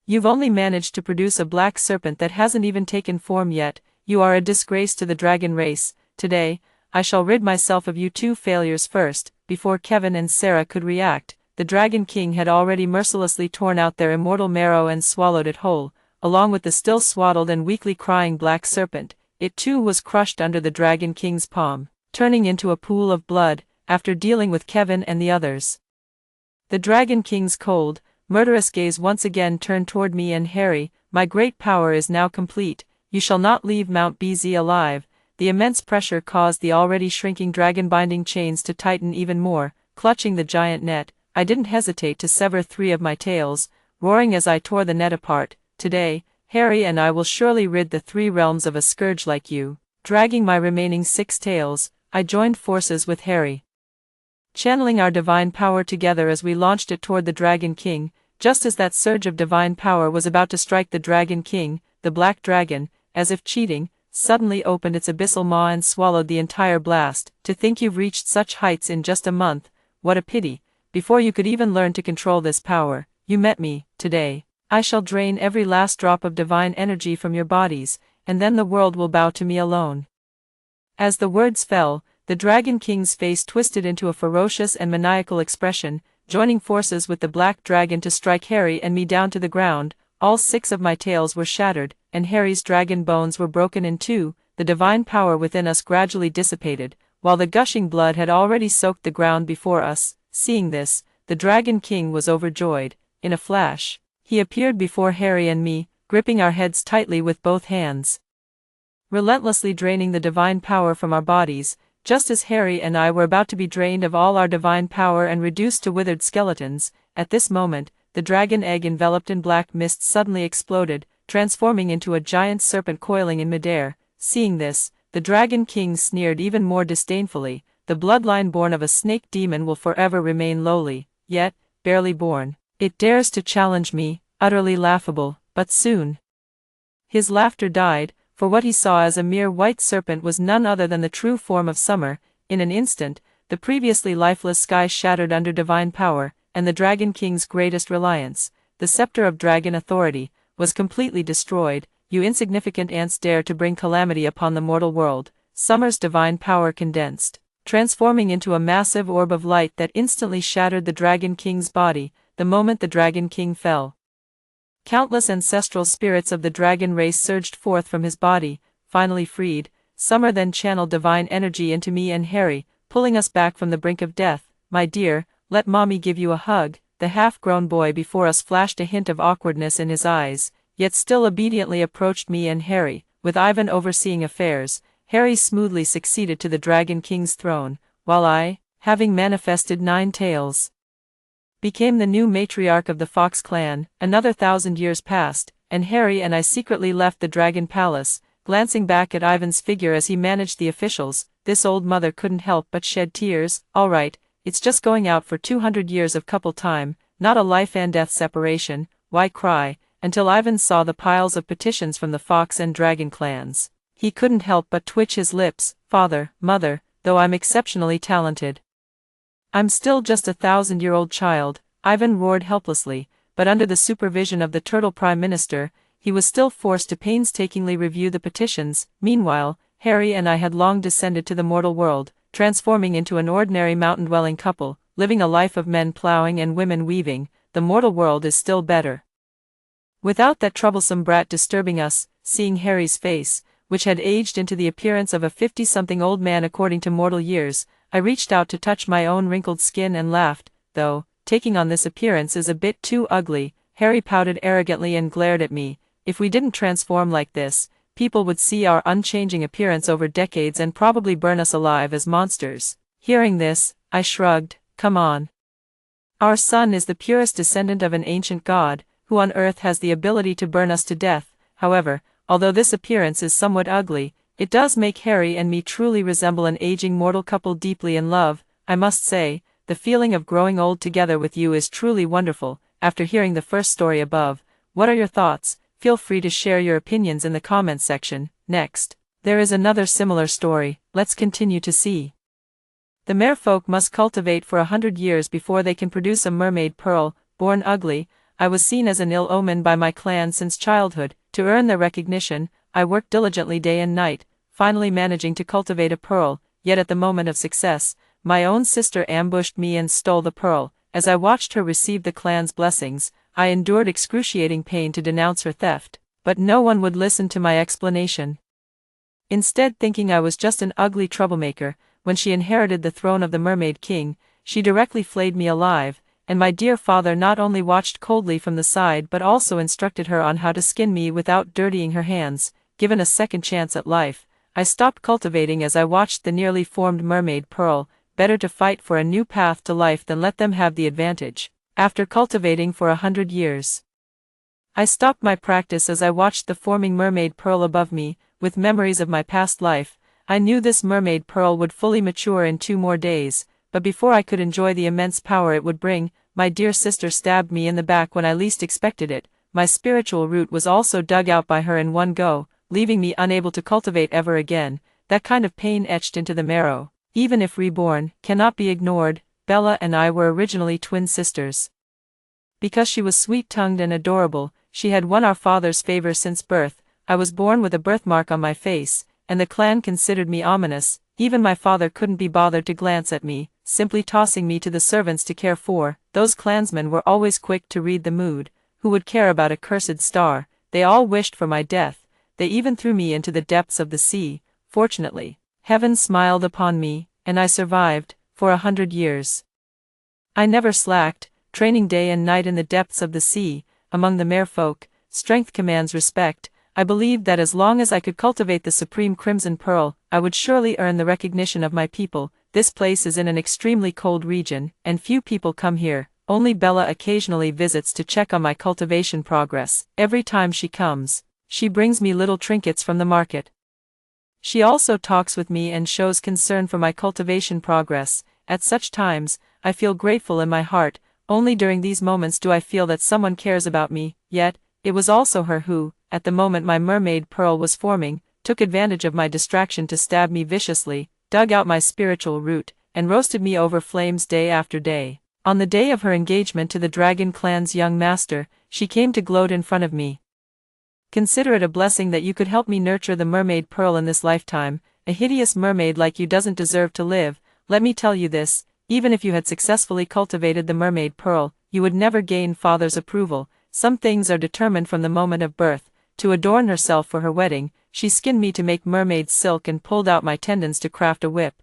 you've only managed to produce a black serpent that hasn't even taken form yet. You are a disgrace to the dragon race. Today, I shall rid myself of you two failures first." Before Kevin and Sarah could react, the Dragon King had already mercilessly torn out their immortal marrow and swallowed it whole, along with the still swaddled and weakly crying black serpent. It too was crushed under the Dragon King's palm, turning into a pool of blood. After dealing with Kevin and the others, the Dragon King's cold, murderous gaze once again turned toward me and Harry. "My great power is now complete. You shall not leave Mount BZ alive." The immense pressure caused the already shrinking dragon-binding chains to tighten even more. Clutching the giant net, I didn't hesitate to sever 3 of my tails, roaring as I tore the net apart. "Today, Harry and I will surely rid the 3 realms of a scourge like you." Dragging my remaining 6 tails, I joined forces with Harry, channeling our divine power together as we launched it toward the Dragon King. Just as that surge of divine power was about to strike the Dragon King, the black dragon, as if cheating, suddenly opened its abyssal maw and swallowed the entire blast. "To think you've reached such heights in just a month, what a pity. Before you could even learn to control this power, you met me, today." I shall drain every last drop of divine energy from your bodies, and then the world will bow to me alone." As the words fell, the Dragon King's face twisted into a ferocious and maniacal expression, joining forces with the Black Dragon to strike Harry and me down to the ground. All 6 of my tails were shattered, and Harry's dragon bones were broken in 2, the divine power within us gradually dissipated, while the gushing blood had already soaked the ground before us. Seeing this, the Dragon King was overjoyed. In a flash, he appeared before Harry and me, gripping our heads tightly with both hands, relentlessly draining the divine power from our bodies. Just as Harry and I were about to be drained of all our divine power and reduced to withered skeletons, at this moment, the dragon egg enveloped in black mist suddenly exploded, transforming into a giant serpent coiling in midair. Seeing this, the Dragon King sneered even more disdainfully. "The bloodline born of a snake demon will forever remain lowly, yet, barely born. It dares to challenge me, utterly laughable." But soon his laughter died, for what he saw as a mere white serpent was none other than the true form of summer. In an instant, the previously lifeless sky shattered under divine power, and the Dragon King's greatest reliance, the scepter of dragon authority, was completely destroyed. "You insignificant ants dare to bring calamity upon the mortal world." Summer's divine power condensed, transforming into a massive orb of light that instantly shattered the Dragon King's body. The moment the Dragon King fell, countless ancestral spirits of the dragon race surged forth from his body. Finally freed, Summer then channeled divine energy into me and Harry, pulling us back from the brink of death. "My dear, let mommy give you a hug." The half-grown boy before us flashed a hint of awkwardness in his eyes, yet still obediently approached me and Harry. With Ivan overseeing affairs, Harry smoothly succeeded to the Dragon King's throne, while I, having manifested 9 tails, became the new matriarch of the Fox clan. Another 1,000 years passed, and Harry and I secretly left the Dragon Palace. Glancing back at Ivan's figure as he managed the officials, this old mother couldn't help but shed tears. "All right, it's just going out for 200 years of couple time, not a life and death separation. Why cry?" Until Ivan saw the piles of petitions from the Fox and Dragon clans, he couldn't help but twitch his lips. "Father, mother, though I'm exceptionally talented, I'm still just a 1,000-year-old child," Ivan roared helplessly, but under the supervision of the Turtle Prime Minister, he was still forced to painstakingly review the petitions. Meanwhile, Harry and I had long descended to the mortal world, transforming into an ordinary mountain-dwelling couple, living a life of men plowing and women weaving. The mortal world is still better without that troublesome brat disturbing us. Seeing Harry's face, which had aged into the appearance of a 50-something old man according to mortal years, I reached out to touch my own wrinkled skin and laughed. "Though, taking on this appearance is a bit too ugly." Harry pouted arrogantly and glared at me. "If we didn't transform like this, people would see our unchanging appearance over decades and probably burn us alive as monsters." Hearing this, I shrugged. "Come on. Our son is the purest descendant of an ancient god, who on earth has the ability to burn us to death." However, although this appearance is somewhat ugly, it does make Harry and me truly resemble an aging mortal couple deeply in love. I must say, the feeling of growing old together with you is truly wonderful. After hearing the first story above, what are your thoughts? Feel free to share your opinions in the comments section. Next, there is another similar story. Let's continue to see. The merfolk must cultivate for 100 years before they can produce a mermaid pearl. Born ugly, I was seen as an ill omen by my clan since childhood. To earn their recognition, I worked diligently day and night, finally managing to cultivate a pearl. Yet at the moment of success, my own sister ambushed me and stole the pearl. As I watched her receive the clan's blessings, I endured excruciating pain to denounce her theft, but no one would listen to my explanation. Instead, thinking I was just an ugly troublemaker, when she inherited the throne of the Mermaid King, she directly flayed me alive, and my dear father not only watched coldly from the side but also instructed her on how to skin me without dirtying her hands. Given a second chance at life, I stopped cultivating as I watched the nearly formed mermaid pearl. Better to fight for a new path to life than let them have the advantage. After cultivating for 100 years, I stopped my practice as I watched the forming mermaid pearl above me. With memories of my past life, I knew this mermaid pearl would fully mature in 2 more days, but before I could enjoy the immense power it would bring, my dear sister stabbed me in the back when I least expected it. My spiritual root was also dug out by her in one go, leaving me unable to cultivate ever again. That kind of pain etched into the marrow. Even if Reborn cannot be ignored, Bella and I were originally twin sisters. Because she was sweet-tongued and adorable, she had won our father's favor since birth. I was born with a birthmark on my face, and the clan considered me ominous. Even my father couldn't be bothered to glance at me, simply tossing me to the servants to care for. Those clansmen were always quick to read the mood. Who would care about a cursed star? They all wished for my death. They even threw me into the depths of the sea. Fortunately, heaven smiled upon me, and I survived, for 100 years. I never slacked, training day and night in the depths of the sea. Among the merfolk, strength commands respect. I believed that as long as I could cultivate the supreme crimson pearl, I would surely earn the recognition of my people. This place is in an extremely cold region, and few people come here. Only Bella occasionally visits to check on my cultivation progress. Every time she comes, she brings me little trinkets from the market. She also talks with me and shows concern for my cultivation progress. At such times, I feel grateful in my heart. Only during these moments do I feel that someone cares about me. Yet, it was also her who, at the moment my mermaid pearl was forming, took advantage of my distraction to stab me viciously, dug out my spiritual root, and roasted me over flames day after day. On the day of her engagement to the Dragon Clan's young master, she came to gloat in front of me. Consider it a blessing that you could help me nurture the mermaid pearl in this lifetime. A hideous mermaid like you doesn't deserve to live. Let me tell you this, even if you had successfully cultivated the mermaid pearl, you would never gain father's approval. Some things are determined from the moment of birth. To adorn herself for her wedding, she skinned me to make mermaid silk and pulled out my tendons to craft a whip.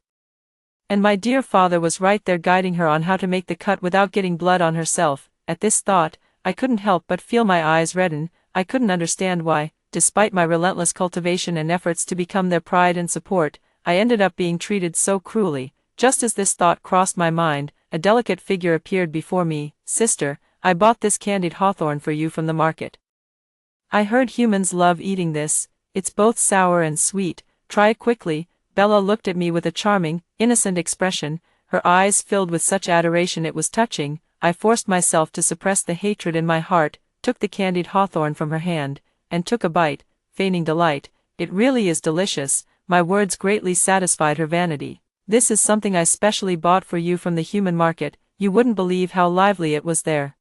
And my dear father was right there guiding her on how to make the cut without getting blood on herself. At this thought, I couldn't help but feel my eyes redden. I couldn't understand why, despite my relentless cultivation and efforts to become their pride and support, I ended up being treated so cruelly. Just as this thought crossed my mind, a delicate figure appeared before me. Sister, I bought this candied hawthorn for you from the market. I heard humans love eating this. It's both sour and sweet. Try it quickly. Bella looked at me with a charming, innocent expression, her eyes filled with such adoration it was touching. I forced myself to suppress the hatred in my heart, took the candied hawthorn from her hand, and took a bite, feigning delight. It really is delicious. My words greatly satisfied her vanity. This is something I specially bought for you from the human market. You wouldn't believe how lively it was there.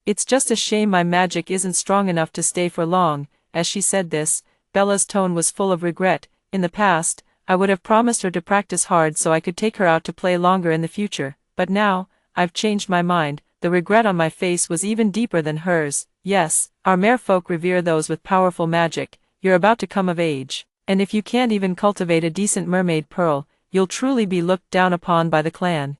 It's just a shame my magic isn't strong enough to stay for long. As she said this, Bella's tone was full of regret. In the past, I would have promised her to practice hard so I could take her out to play longer in the future, but now, I've changed my mind. The regret on my face was even deeper than hers. Yes, our merfolk revere those with powerful magic. You're about to come of age, and if you can't even cultivate a decent mermaid pearl, you'll truly be looked down upon by the clan.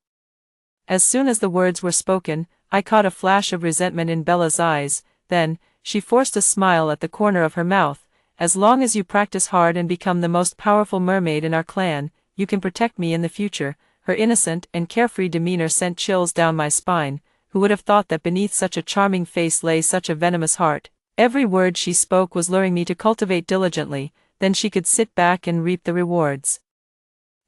As soon as the words were spoken, I caught a flash of resentment in Bella's eyes. Then, she forced a smile at the corner of her mouth. As long as you practice hard and become the most powerful mermaid in our clan, you can protect me in the future. Her innocent and carefree demeanor sent chills down my spine. Who would have thought that beneath such a charming face lay such a venomous heart? Every word she spoke was luring me to cultivate diligently, then she could sit back and reap the rewards.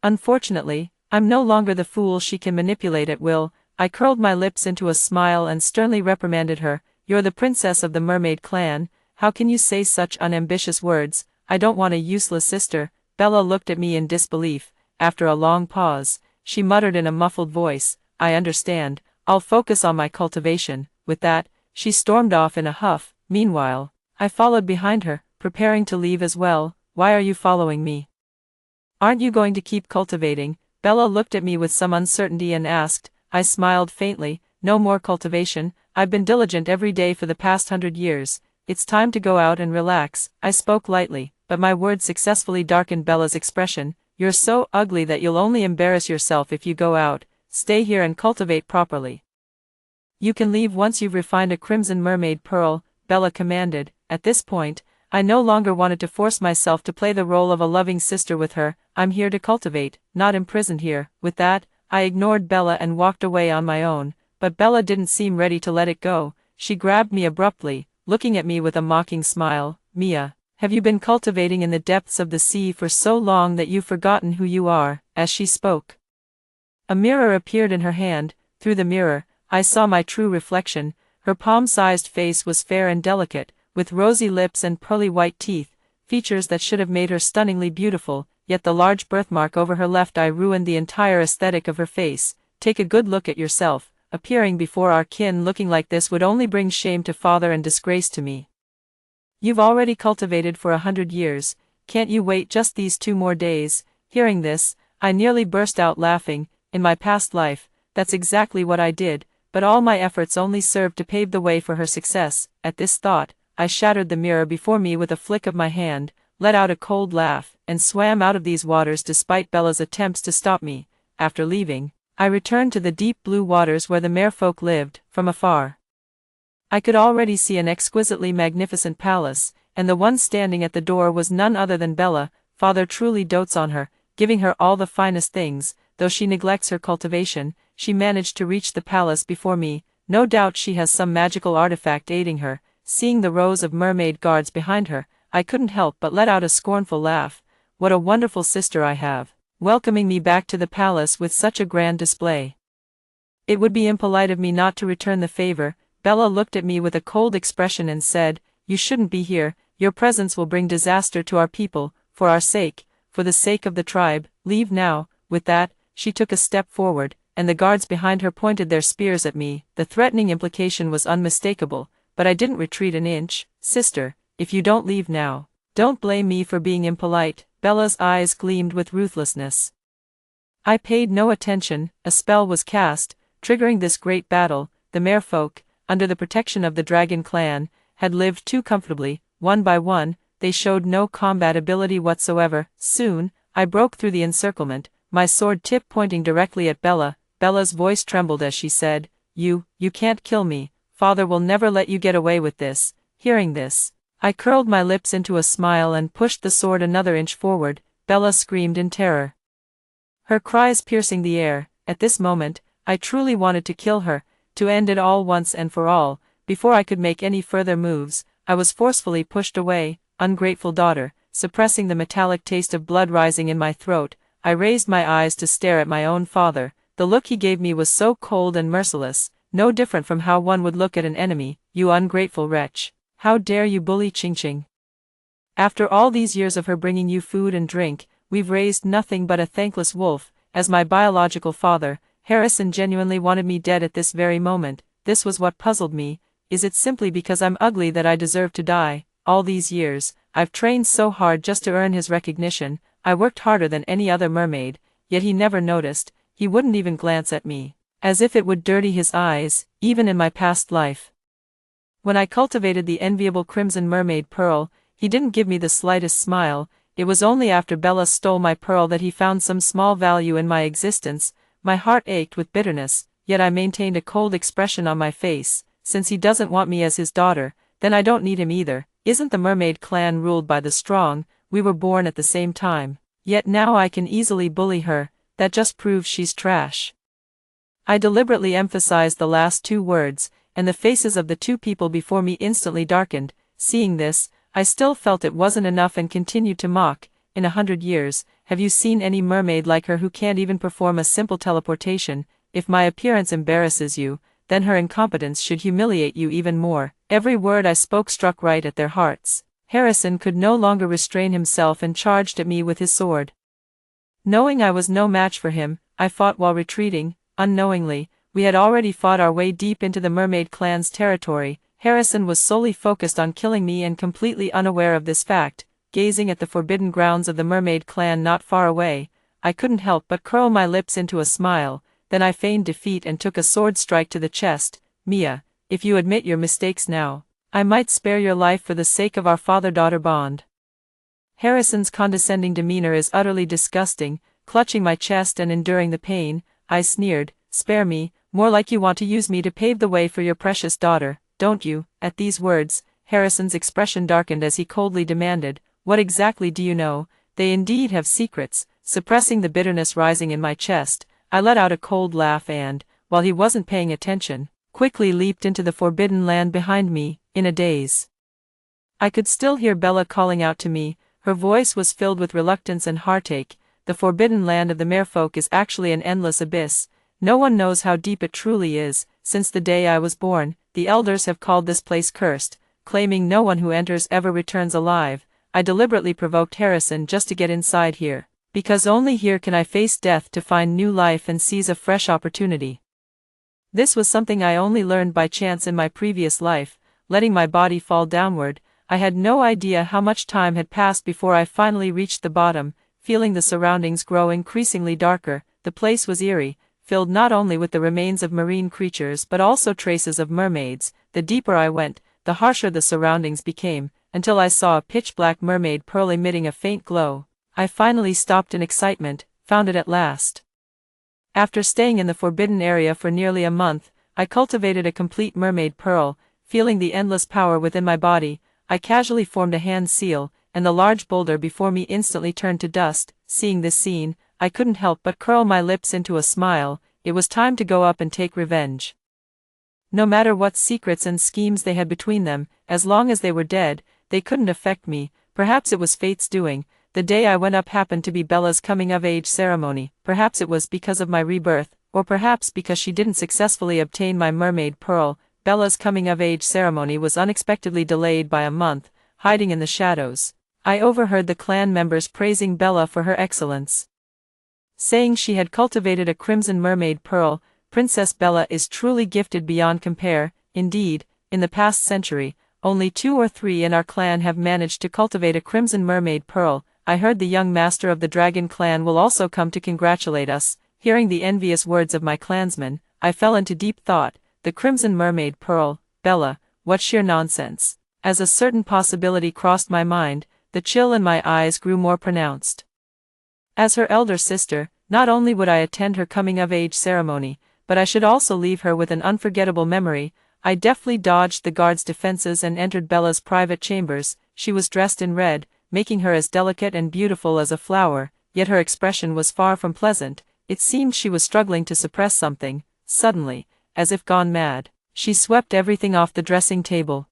Unfortunately, I'm no longer the fool she can manipulate at will. I curled my lips into a smile and sternly reprimanded her. You're the princess of the mermaid clan. How can you say such unambitious words? I don't want a useless sister. Bella looked at me in disbelief. After a long pause, she muttered in a muffled voice, I understand. I'll focus on my cultivation. With that, she stormed off in a huff. Meanwhile, I followed behind her, preparing to leave as well. Why are you following me? Aren't you going to keep cultivating? Bella looked at me with some uncertainty and asked. I smiled faintly. No more cultivation. I've been diligent every day for the past 100 years. It's time to go out and relax. I spoke lightly, but my words successfully darkened Bella's expression. You're so ugly that you'll only embarrass yourself if you go out. Stay here and cultivate properly. You can leave once you've refined a crimson mermaid pearl, Bella commanded. At this point, I no longer wanted to force myself to play the role of a loving sister with her. I'm here to cultivate, not imprisoned here. With that, I ignored Bella and walked away on my own, but Bella didn't seem ready to let it go. She grabbed me abruptly, looking at me with a mocking smile. Mia, have you been cultivating in the depths of the sea for so long that you've forgotten who you are? As she spoke, a mirror appeared in her hand. Through the mirror, I saw my true reflection. Her palm-sized face was fair and delicate, with rosy lips and pearly white teeth, features that should have made her stunningly beautiful, yet the large birthmark over her left eye ruined the entire aesthetic of her face. Take a good look at yourself. appearing before our kin looking like this would only bring shame to father and disgrace to me. You've already cultivated for 100 years, can't you wait just these 2 more days? Hearing this, I nearly burst out laughing. In my past life, that's exactly what I did, but all my efforts only served to pave the way for her success. At this thought, I shattered the mirror before me with a flick of my hand, let out a cold laugh, and swam out of these waters despite Bella's attempts to stop me. After leaving, I returned to the deep blue waters where the merfolk lived. From afar, I could already see an exquisitely magnificent palace, and the one standing at the door was none other than Bella. Father truly dotes on her, giving her all the finest things. Though she neglects her cultivation, she managed to reach the palace before me. No doubt she has some magical artifact aiding her. Seeing the rows of mermaid guards behind her, I couldn't help but let out a scornful laugh. What a wonderful sister I have, welcoming me back to the palace with such a grand display. It would be impolite of me not to return the favor. Bella looked at me with a cold expression and said, "You shouldn't be here. Your presence will bring disaster to our people. For our sake, for the sake of the tribe, leave now." With that, she took a step forward, and the guards behind her pointed their spears at me. The threatening implication was unmistakable, but I didn't retreat an inch. "Sister, if you don't leave now, don't blame me for being impolite." Bella's eyes gleamed with ruthlessness. I paid no attention. A spell was cast, triggering this great battle. The merfolk, under the protection of the dragon clan, had lived too comfortably. One by one, they showed no combat ability whatsoever. Soon, I broke through the encirclement, my sword tip pointing directly at Bella. Bella's voice trembled as she said, You can't kill me. Father will never let you get away with this." Hearing this, I curled my lips into a smile and pushed the sword another inch forward. Bella screamed in terror, her cries piercing the air. At this moment, I truly wanted to kill her, to end it all once and for all. Before I could make any further moves, I was forcefully pushed away. Ungrateful daughter, suppressing the metallic taste of blood rising in my throat, I raised my eyes to stare at my own father. The look he gave me was so cold and merciless, no different from how one would look at an enemy. "You ungrateful wretch. How dare you bully Ching-Ching? After all these years of her bringing you food and drink, we've raised nothing but a thankless wolf." As my biological father, Harrison genuinely wanted me dead at this very moment. This was what puzzled me. Is it simply because I'm ugly that I deserve to die? All these years, I've trained so hard just to earn his recognition. I worked harder than any other mermaid, yet he never noticed. He wouldn't even glance at me, as if it would dirty his eyes. Even in my past life, when I cultivated the enviable crimson mermaid pearl, he didn't give me the slightest smile. It was only after Bella stole my pearl that he found some small value in my existence. My heart ached with bitterness, yet I maintained a cold expression on my face. Since he doesn't want me as his daughter, then I don't need him either. Isn't the mermaid clan ruled by the strong? We were born at the same time. Yet now I can easily bully her. That just proves she's trash. I deliberately emphasized the last 2 words, and the faces of the 2 people before me instantly darkened. Seeing this, I still felt it wasn't enough and continued to mock. "In 100 years, have you seen any mermaid like her who can't even perform a simple teleportation? If my appearance embarrasses you, then her incompetence should humiliate you even more." Every word I spoke struck right at their hearts. Harrison could no longer restrain himself and charged at me with his sword. Knowing I was no match for him, I fought while retreating. Unknowingly, we had already fought our way deep into the mermaid clan's territory. Harrison was solely focused on killing me and completely unaware of this fact. Gazing at the forbidden grounds of the mermaid clan not far away, I couldn't help but curl my lips into a smile. Then I feigned defeat and took a sword strike to the chest. "Mia, if you admit your mistakes now, I might spare your life for the sake of our father-daughter bond." Harrison's condescending demeanor is utterly disgusting. Clutching my chest and enduring the pain, I sneered, "Spare me? More like you want to use me to pave the way for your precious daughter, don't you?" At these words, Harrison's expression darkened as he coldly demanded, "What exactly do you know? They indeed have secrets." Suppressing the bitterness rising in my chest, I let out a cold laugh and, while he wasn't paying attention, quickly leaped into the forbidden land behind me. In a daze, I could still hear Bella calling out to me. Her voice was filled with reluctance and heartache. The forbidden land of the merfolk is actually an endless abyss. No one knows how deep it truly is. Since the day I was born, the elders have called this place cursed, claiming no one who enters ever returns alive. I deliberately provoked Harrison just to get inside here, because only here can I face death to find new life and seize a fresh opportunity. This was something I only learned by chance in my previous life, letting my body fall downward. I had no idea how much time had passed before I finally reached the bottom, feeling the surroundings grow increasingly darker. The place was eerie, filled not only with the remains of marine creatures but also traces of mermaids. The deeper I went, the harsher the surroundings became, until I saw a pitch-black mermaid pearl emitting a faint glow. I finally stopped in excitement, found it at last. After staying in the forbidden area for nearly a month, I cultivated a complete mermaid pearl. Feeling the endless power within my body, I casually formed a hand seal, and the large boulder before me instantly turned to dust. Seeing this scene, I couldn't help but curl my lips into a smile. It was time to go up and take revenge. No matter what secrets and schemes they had between them, as long as they were dead, they couldn't affect me. Perhaps it was fate's doing. The day I went up happened to be Bella's coming-of-age ceremony. Perhaps it was because of my rebirth, or perhaps because she didn't successfully obtain my mermaid pearl. Bella's coming-of-age ceremony was unexpectedly delayed by a month. Hiding in the shadows, I overheard the clan members praising Bella for her excellence, saying she had cultivated a crimson mermaid pearl. Princess Bella is truly gifted beyond compare. Indeed, in the past century, only 2 or 3 in our clan have managed to cultivate a crimson mermaid pearl. I heard the young master of the dragon clan will also come to congratulate us. Hearing the envious words of my clansmen, I fell into deep thought. The crimson mermaid pearl, Bella, what sheer nonsense. As a certain possibility crossed my mind, the chill in my eyes grew more pronounced. As her elder sister, not only would I attend her coming-of-age ceremony, but I should also leave her with an unforgettable memory. I deftly dodged the guards' defenses and entered Bella's private chambers. She was dressed in red, making her as delicate and beautiful as a flower, yet her expression was far from pleasant. It seemed she was struggling to suppress something. Suddenly, as if gone mad, she swept everything off the dressing table.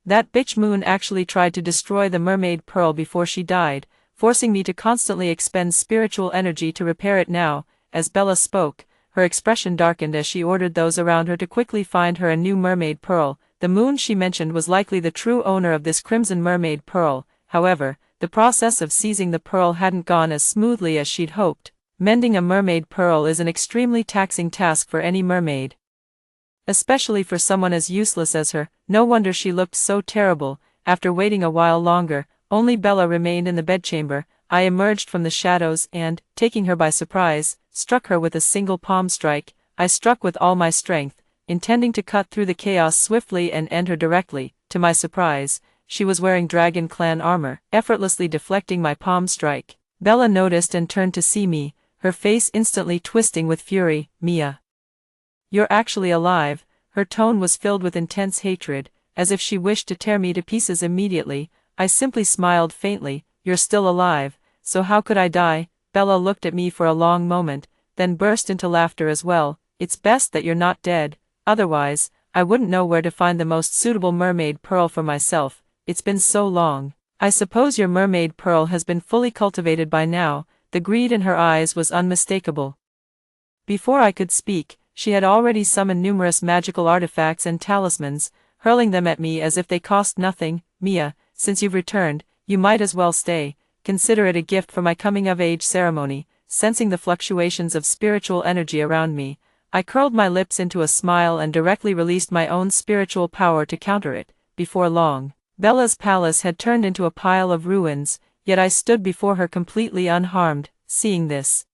That bitch Moon actually tried to destroy the mermaid pearl before she died, forcing me to constantly expend spiritual energy to repair it now. As Bella spoke, her expression darkened as she ordered those around her to quickly find her a new mermaid pearl. The Moon she mentioned was likely the true owner of this crimson mermaid pearl. However, the process of seizing the pearl hadn't gone as smoothly as she'd hoped. Mending a mermaid pearl is an extremely taxing task for any mermaid, especially for someone as useless as her. No wonder she looked so terrible. After waiting a while longer, only Bella remained in the bedchamber. I emerged from the shadows and, taking her by surprise, struck her with a single palm strike. I struck with all my strength, intending to cut through the chaos swiftly and end her directly. To my surprise, she was wearing Dragon Clan armor. Effortlessly deflecting my palm strike, Bella noticed and turned to see me, her face instantly twisting with fury. "Mia, you're actually alive." Her tone was filled with intense hatred, as if she wished to tear me to pieces immediately. I simply smiled faintly. "You're still alive, so how could I die?" Bella looked at me for a long moment, then burst into laughter as well. "It's best that you're not dead, otherwise, I wouldn't know where to find the most suitable mermaid pearl for myself. It's been so long. I suppose your mermaid pearl has been fully cultivated by now." The greed in her eyes was unmistakable. Before I could speak, she had already summoned numerous magical artifacts and talismans, hurling them at me as if they cost nothing. "Mia, since you've returned, you might as well stay. Consider it a gift for my coming-of-age ceremony." Sensing the fluctuations of spiritual energy around me, I curled my lips into a smile and directly released my own spiritual power to counter it. Before long, Bella's palace had turned into a pile of ruins, yet I stood before her completely unharmed. Seeing this,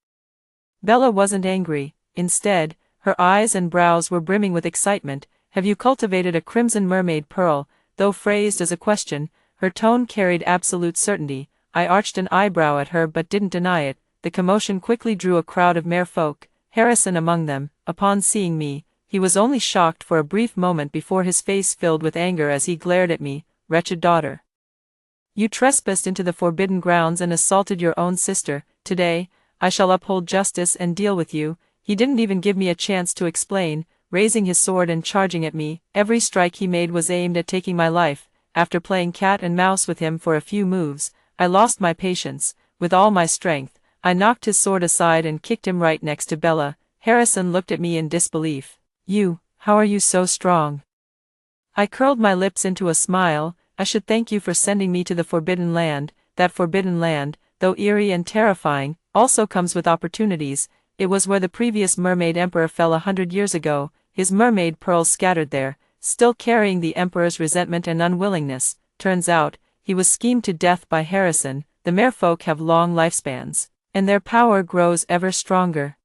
Bella wasn't angry. Instead, her eyes and brows were brimming with excitement. "Have you cultivated a crimson mermaid pearl?" Though phrased as a question, her tone carried absolute certainty. I arched an eyebrow at her but didn't deny it. The commotion quickly drew a crowd of merfolk, Harrison among them. Upon seeing me, he was only shocked for a brief moment before his face filled with anger as he glared at me. "Wretched daughter, you trespassed into the forbidden grounds and assaulted your own sister. Today, I shall uphold justice and deal with you." He didn't even give me a chance to explain, raising his sword and charging at me. Every strike he made was aimed at taking my life. After playing cat and mouse with him for a few moves, I lost my patience. With all my strength, I knocked his sword aside and kicked him right next to Bella. Harrison looked at me in disbelief. How are you so strong?" I curled my lips into a smile. "I should thank you for sending me to the Forbidden Land. That Forbidden Land, though eerie and terrifying, also comes with opportunities. It was where the previous mermaid emperor fell 100 years ago, his mermaid pearls scattered there, still carrying the emperor's resentment and unwillingness. Turns out, he was schemed to death by Harrison. The merfolk have long lifespans, and their power grows ever stronger.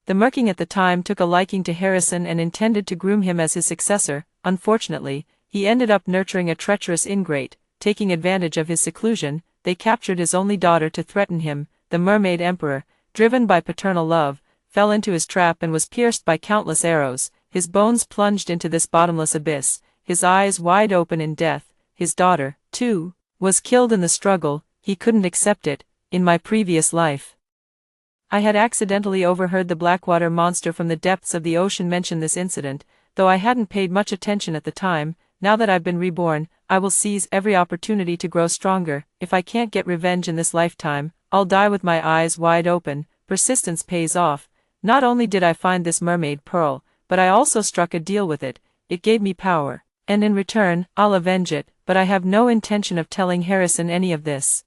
The merking at the time took a liking to Harrison and intended to groom him as his successor. Unfortunately, he ended up nurturing a treacherous ingrate. Taking advantage of his seclusion, they captured his only daughter to threaten him. The mermaid emperor, driven by paternal love, fell into his trap and was pierced by countless arrows. His bones plunged into this bottomless abyss, his eyes wide open in death. His daughter, too, was killed in the struggle. He couldn't accept it. In my previous life, I had accidentally overheard the Blackwater monster from the depths of the ocean mention this incident, though I hadn't paid much attention at the time. Now that I've been reborn, I will seize every opportunity to grow stronger. If I can't get revenge in this lifetime, I'll die with my eyes wide open. Persistence pays off. Not only did I find this mermaid pearl, but I also struck a deal with it. It gave me power, and in return, I'll avenge it, but I have no intention of telling Harrison any of this.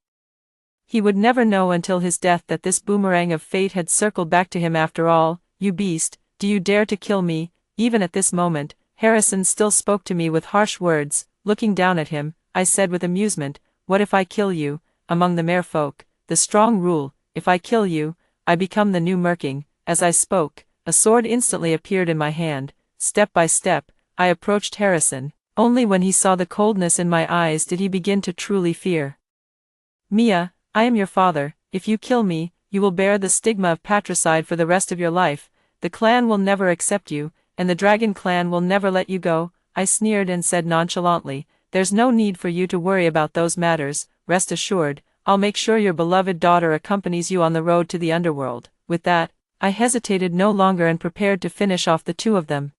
He would never know until his death that this boomerang of fate had circled back to him after all. You beast, do you dare to kill me? Even at this moment, Harrison still spoke to me with harsh words. Looking down at him, I said with amusement, what if I kill you? Among the merfolk, the strong rule, if I kill you, I become the new merking. As I spoke, a sword instantly appeared in my hand. Step by step, I approached Harrison. Only when he saw the coldness in my eyes did he begin to truly fear. Mia, I am your father. If you kill me, you will bear the stigma of patricide for the rest of your life. The clan will never accept you, and the dragon clan will never let you go. I sneered and said nonchalantly, there's no need for you to worry about those matters. Rest assured, I'll make sure your beloved daughter accompanies you on the road to the underworld. With that, I hesitated no longer and prepared to finish off the two of them.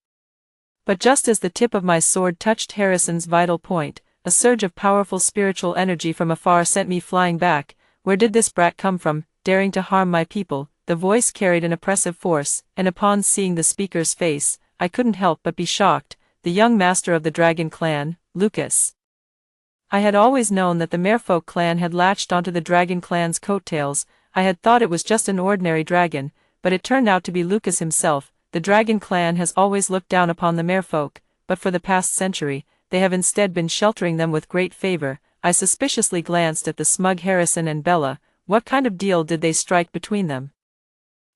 But just as the tip of my sword touched Harrison's vital point, a surge of powerful spiritual energy from afar sent me flying back. Where did this brat come from, daring to harm my people? The voice carried an oppressive force, and upon seeing the speaker's face, I couldn't help but be shocked. The young master of the dragon clan, Lucas. I had always known that the merfolk clan had latched onto the dragon clan's coattails. I had thought it was just an ordinary dragon, but it turned out to be Lucas himself. The dragon clan has always looked down upon the merfolk, but for the past century, they have instead been sheltering them with great favor. I suspiciously glanced at the smug Harrison and Bella. What kind of deal did they strike between them?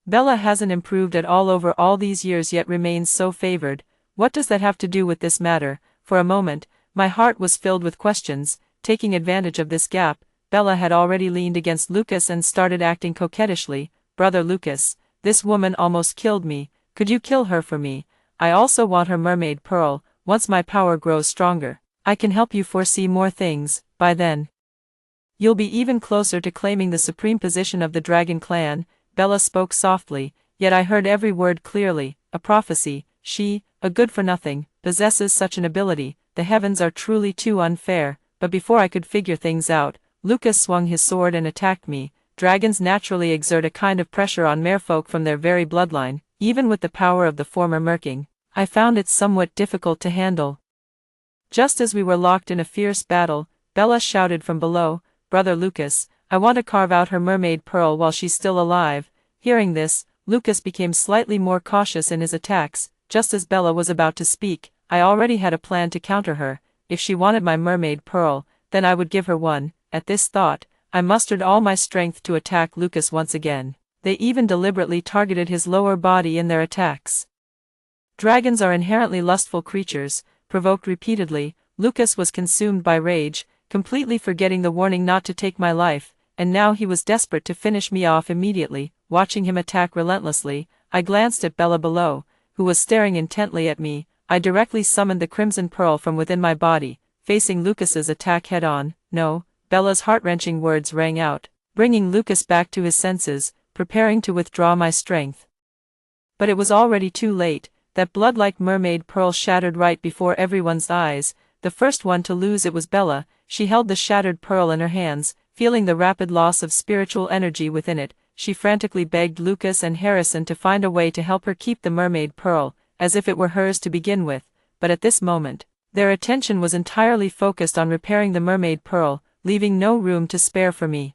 Bella hasn't improved at all over all these years yet remains so favored. What does that have to do with this matter? For a moment, my heart was filled with questions. Taking advantage of this gap, Bella had already leaned against Lucas and started acting coquettishly. Brother Lucas, this woman almost killed me. Could you kill her for me? I also want her mermaid pearl. Once my power grows stronger, I can help you foresee more things. By then, you'll be even closer to claiming the supreme position of the dragon clan. Bella spoke softly, yet I heard every word clearly. A prophecy. She, a good-for-nothing, possesses such an ability. The heavens are truly too unfair. But before I could figure things out, Lucas swung his sword and attacked me. Dragons naturally exert a kind of pressure on merfolk from their very bloodline. Even with the power of the former merking, I found it somewhat difficult to handle. Just as we were locked in a fierce battle, Bella shouted from below, Brother Lucas, I want to carve out her mermaid pearl while she's still alive. Hearing this, Lucas became slightly more cautious in his attacks. Just as Bella was about to speak, I already had a plan to counter her. If she wanted my mermaid pearl, then I would give her one. At this thought, I mustered all my strength to attack Lucas once again. They even deliberately targeted his lower body in their attacks. Dragons are inherently lustful creatures. Provoked repeatedly, Lucas was consumed by rage, completely forgetting the warning not to take my life, and now he was desperate to finish me off immediately. Watching him attack relentlessly, I glanced at Bella below, who was staring intently at me. I directly summoned the crimson pearl from within my body, facing Lucas's attack head-on. No, Bella's heart-wrenching words rang out, bringing Lucas back to his senses, preparing to withdraw my strength. But it was already too late. That blood-like mermaid pearl shattered right before everyone's eyes. The first one to lose it was Bella. She held the shattered pearl in her hands, feeling the rapid loss of spiritual energy within it. She frantically begged Lucas and Harrison to find a way to help her keep the mermaid pearl, as if it were hers to begin with. But at this moment, their attention was entirely focused on repairing the mermaid pearl, leaving no room to spare for me.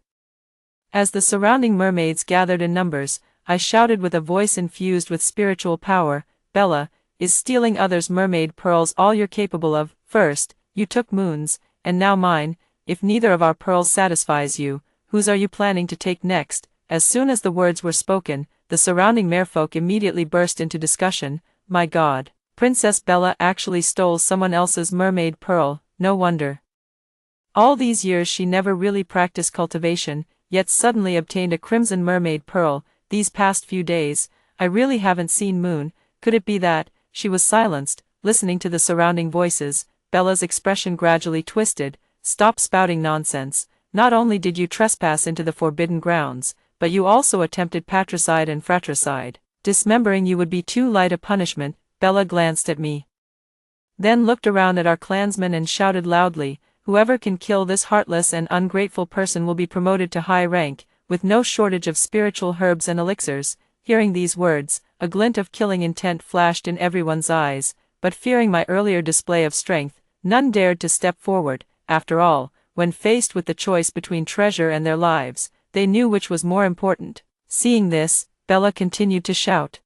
As the surrounding mermaids gathered in numbers, I shouted with a voice infused with spiritual power. Bella, is stealing others' mermaid pearls all you're capable of? First, you took Moon's, and now mine. If neither of our pearls satisfies you, whose are you planning to take next? As soon as the words were spoken, the surrounding merfolk immediately burst into discussion. My God, Princess Bella actually stole someone else's mermaid pearl, no wonder. All these years she never really practiced cultivation, yet suddenly obtained a crimson mermaid pearl. These past few days, I really haven't seen Moon. Could it be that? She was silenced, listening to the surrounding voices. Bella's expression gradually twisted. Stop spouting nonsense. Not only did you trespass into the forbidden grounds, but you also attempted patricide and fratricide. Dismembering you would be too light a punishment. Bella glanced at me, then looked around at our clansmen and shouted loudly, whoever can kill this heartless and ungrateful person will be promoted to high rank, with no shortage of spiritual herbs and elixirs. Hearing these words, a glint of killing intent flashed in everyone's eyes, but fearing my earlier display of strength, none dared to step forward. After all, when faced with the choice between treasure and their lives, they knew which was more important. Seeing this, Bella continued to shout.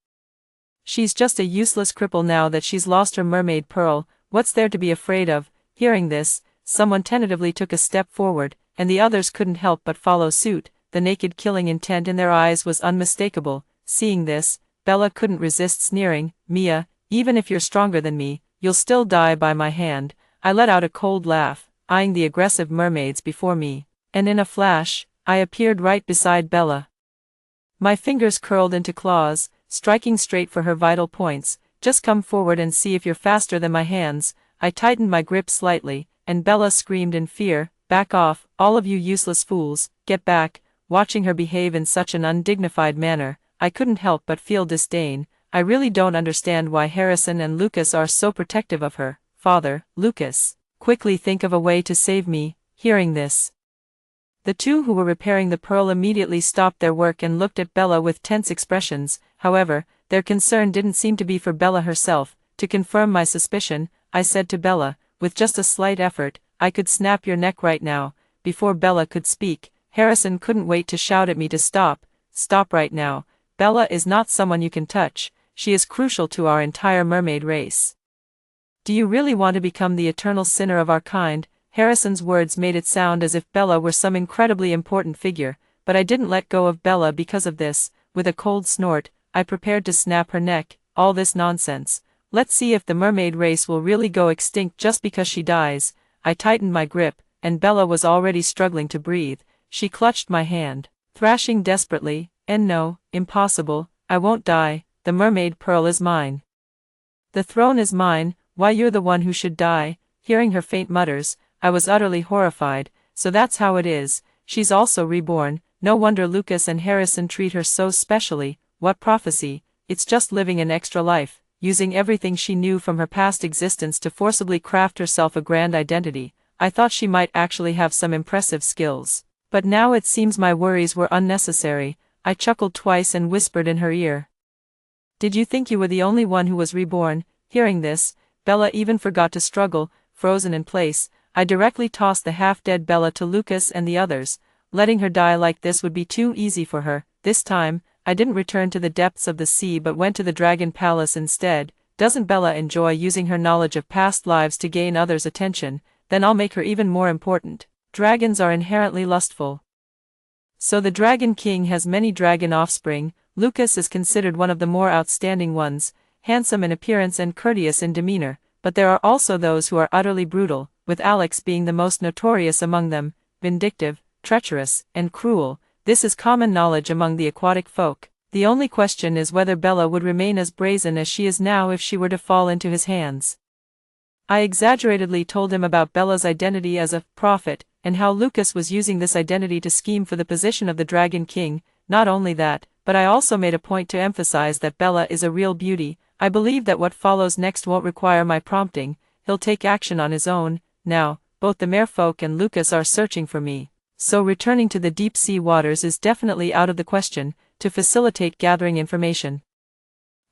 She's just a useless cripple now that she's lost her mermaid pearl. What's there to be afraid of? Hearing this, someone tentatively took a step forward, and the others couldn't help but follow suit. The naked killing intent in their eyes was unmistakable. Seeing this, Bella couldn't resist sneering. Mia, even if you're stronger than me, you'll still die by my hand. I let out a cold laugh, eyeing the aggressive mermaids before me, and in a flash, I appeared right beside Bella. My fingers curled into claws, striking straight for her vital points. Just come forward and see if you're faster than my hands. I tightened my grip slightly, and Bella screamed in fear. Back off, all of you useless fools, get back. Watching her behave in such an undignified manner, I couldn't help but feel disdain. I really don't understand why Harrison and Lucas are so protective of her. Father, Lucas, quickly think of a way to save me. Hearing this, the two who were repairing the pearl immediately stopped their work and looked at Bella with tense expressions. However, their concern didn't seem to be for Bella herself. To confirm my suspicion, I said to Bella, with just a slight effort, I could snap your neck right now. Before Bella could speak, Harrison couldn't wait to shout at me to stop. Stop right now. Bella is not someone you can touch. She is crucial to our entire mermaid race. Do you really want to become the eternal sinner of our kind? Harrison's words made it sound as if Bella were some incredibly important figure, but I didn't let go of Bella because of this. With a cold snort, I prepared to snap her neck. All this nonsense. Let's see if the mermaid race will really go extinct just because she dies. I tightened my grip, and Bella was already struggling to breathe. She clutched my hand, thrashing desperately, and no, impossible, I won't die. The mermaid pearl is mine. The throne is mine. Why, you're the one who should die. Hearing her faint mutters, I was utterly horrified. So that's how it is. She's also reborn. No wonder Lucas and Harrison treat her so specially. What prophecy? It's just living an extra life, using everything she knew from her past existence to forcibly craft herself a grand identity. I thought she might actually have some impressive skills. But now it seems my worries were unnecessary. I chuckled twice and whispered in her ear. Did you think you were the only one who was reborn? Hearing this, Bella even forgot to struggle. Frozen in place, I directly tossed the half-dead Bella to Lucas and the others. Letting her die like this would be too easy for her. This time, I didn't return to the depths of the sea but went to the Dragon Palace instead. Doesn't Bella enjoy using her knowledge of past lives to gain others' attention? Then I'll make her even more important. Dragons are inherently lustful. So the Dragon King has many dragon offspring. Lucas is considered one of the more outstanding ones, handsome in appearance and courteous in demeanor, but there are also those who are utterly brutal, with Alex being the most notorious among them, vindictive, treacherous, and cruel. This is common knowledge among the aquatic folk. The only question is whether Bella would remain as brazen as she is now if she were to fall into his hands. I exaggeratedly told him about Bella's identity as a prophet, and how Lucas was using this identity to scheme for the position of the Dragon King. Not only that, but I also made a point to emphasize that Bella is a real beauty. I believe that what follows next won't require my prompting. He'll take action on his own. Now, both the merfolk and Lucas are searching for me, so returning to the deep-sea waters is definitely out of the question. To facilitate gathering information,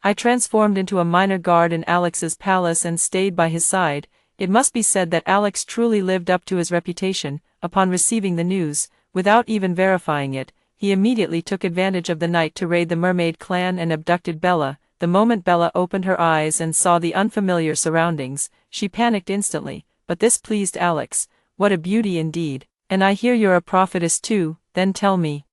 I transformed into a minor guard in Alex's palace and stayed by his side. It must be said that Alex truly lived up to his reputation. Upon receiving the news, without even verifying it, he immediately took advantage of the night to raid the mermaid clan and abducted Bella. The moment Bella opened her eyes and saw the unfamiliar surroundings, she panicked instantly, but this pleased Alex. What a beauty indeed. And I hear you're a prophetess too, then tell me,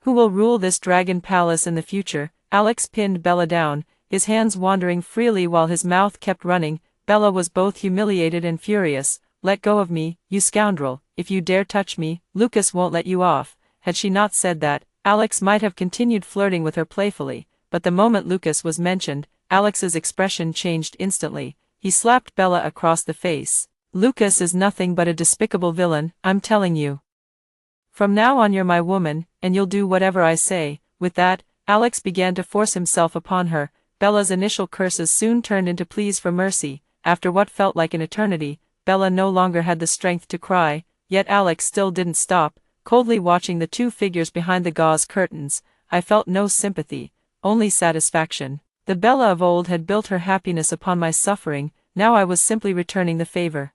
who will rule this dragon palace in the future? Alex pinned Bella down, his hands wandering freely while his mouth kept running. Bella was both humiliated and furious. Let go of me, you scoundrel. If you dare touch me, Lucas won't let you off. Had she not said that, Alex might have continued flirting with her playfully, but the moment Lucas was mentioned, Alex's expression changed instantly. He slapped Bella across the face. Lucas is nothing but a despicable villain, I'm telling you. From now on you're my woman, and you'll do whatever I say. With that, Alex began to force himself upon her. Bella's initial curses soon turned into pleas for mercy. After what felt like an eternity, Bella no longer had the strength to cry, yet Alex still didn't stop, coldly watching the two figures behind the gauze curtains. I felt no sympathy, only satisfaction. The Bella of old had built her happiness upon my suffering, now I was simply returning the favor.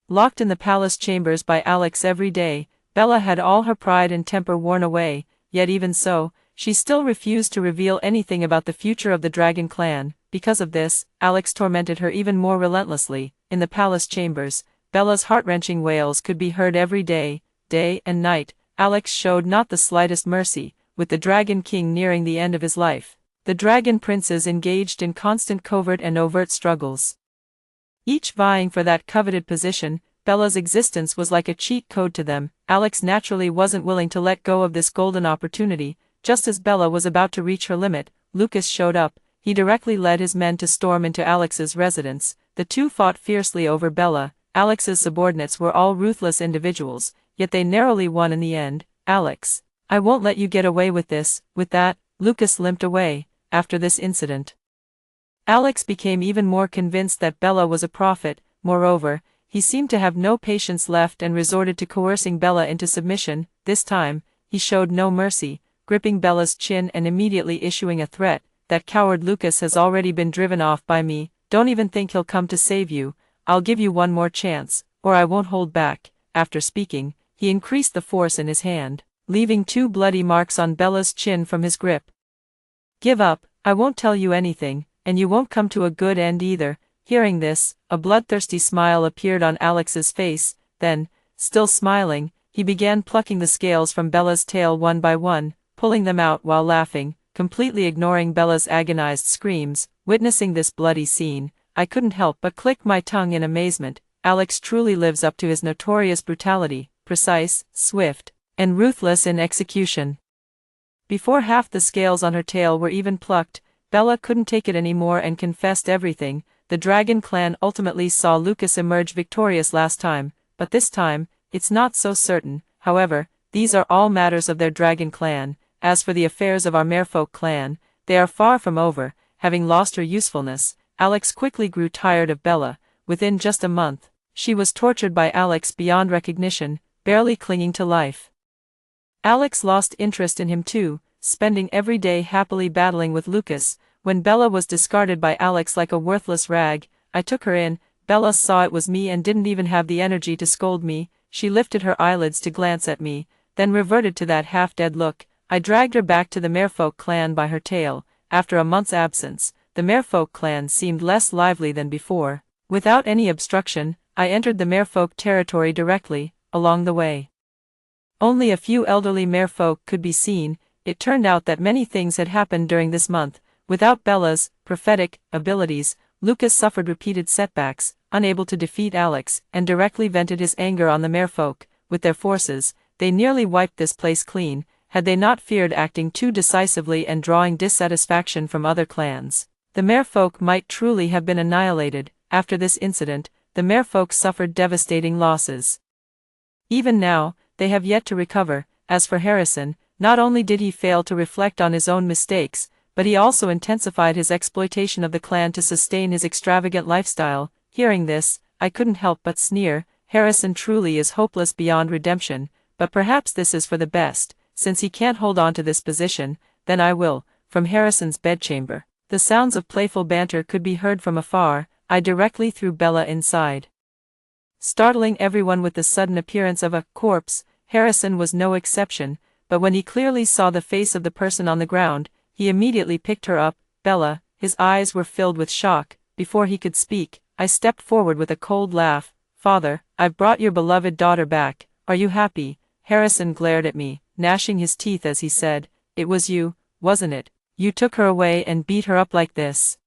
Locked in the palace chambers by Alex every day, Bella had all her pride and temper worn away, yet even so, she still refused to reveal anything about the future of the Dragon clan. Because of this, Alex tormented her even more relentlessly. In the palace chambers, Bella's heart-wrenching wails could be heard every day, day and night. Alex showed not the slightest mercy. With the Dragon King nearing the end of his life, the Dragon Princes engaged in constant covert and overt struggles, each vying for that coveted position. Bella's existence was like a cheat code to them. Alex naturally wasn't willing to let go of this golden opportunity. Just as Bella was about to reach her limit, Lucas showed up. He directly led his men to storm into Alex's residence. The two fought fiercely over Bella. Alex's subordinates were all ruthless individuals, yet they narrowly won in the end. Alex, I won't let you get away with this. With that, Lucas limped away. After this incident, Alex became even more convinced that Bella was a prophet. Moreover, he seemed to have no patience left and resorted to coercing Bella into submission. This time, he showed no mercy, gripping Bella's chin and immediately issuing a threat. That coward Lucas has already been driven off by me. Don't even think he'll come to save you. I'll give you one more chance, or I won't hold back. After speaking, he increased the force in his hand, leaving 2 bloody marks on Bella's chin from his grip. Give up, I won't tell you anything, and you won't come to a good end either. Hearing this, a bloodthirsty smile appeared on Alex's face. Then, still smiling, he began plucking the scales from Bella's tail one by one, pulling them out while laughing, completely ignoring Bella's agonized screams. Witnessing this bloody scene, I couldn't help but click my tongue in amazement. Alex truly lives up to his notorious brutality, precise, swift, and ruthless in execution. Before half the scales on her tail were even plucked, Bella couldn't take it anymore and confessed everything. The Dragon clan ultimately saw Lucas emerge victorious last time, but this time, it's not so certain. However, these are all matters of their Dragon clan. As for the affairs of our Merfolk clan, they are far from over. Having lost her usefulness, Alex quickly grew tired of Bella. Within just a month, she was tortured by Alex beyond recognition, barely clinging to life. Alex lost interest in him too, spending every day happily battling with Lucas. When Bella was discarded by Alex like a worthless rag, I took her in. Bella saw it was me and didn't even have the energy to scold me. She lifted her eyelids to glance at me, then reverted to that half-dead look. I dragged her back to the Merfolk clan by her tail. After a month's absence, the Merfolk clan seemed less lively than before. Without any obstruction, I entered the Merfolk territory directly. Along the way, only a few elderly Merfolk could be seen. It turned out that many things had happened during this month. Without Bella's prophetic abilities, Lucas suffered repeated setbacks, unable to defeat Alex, and directly vented his anger on the Merfolk. With their forces, they nearly wiped this place clean, had they not feared acting too decisively and drawing dissatisfaction from other clans. The Merfolk might truly have been annihilated. After this incident, the Merfolk suffered devastating losses. Even now, they have yet to recover. As for Harrison, not only did he fail to reflect on his own mistakes, but he also intensified his exploitation of the clan to sustain his extravagant lifestyle. Hearing this, I couldn't help but sneer. Harrison truly is hopeless beyond redemption, but perhaps this is for the best. Since he can't hold on to this position, then I will. From Harrison's bedchamber, the sounds of playful banter could be heard from afar. I directly threw Bella inside, startling everyone with the sudden appearance of a corpse. Harrison was no exception. but when he clearly saw the face of the person on the ground, he immediately picked her up. Bella, his eyes were filled with shock. Before he could speak, I stepped forward with a cold laugh. Father, I've brought your beloved daughter back. Are you happy? Harrison glared at me, gnashing his teeth as he said, "It was you, wasn't it? You took her away and beat her up like this."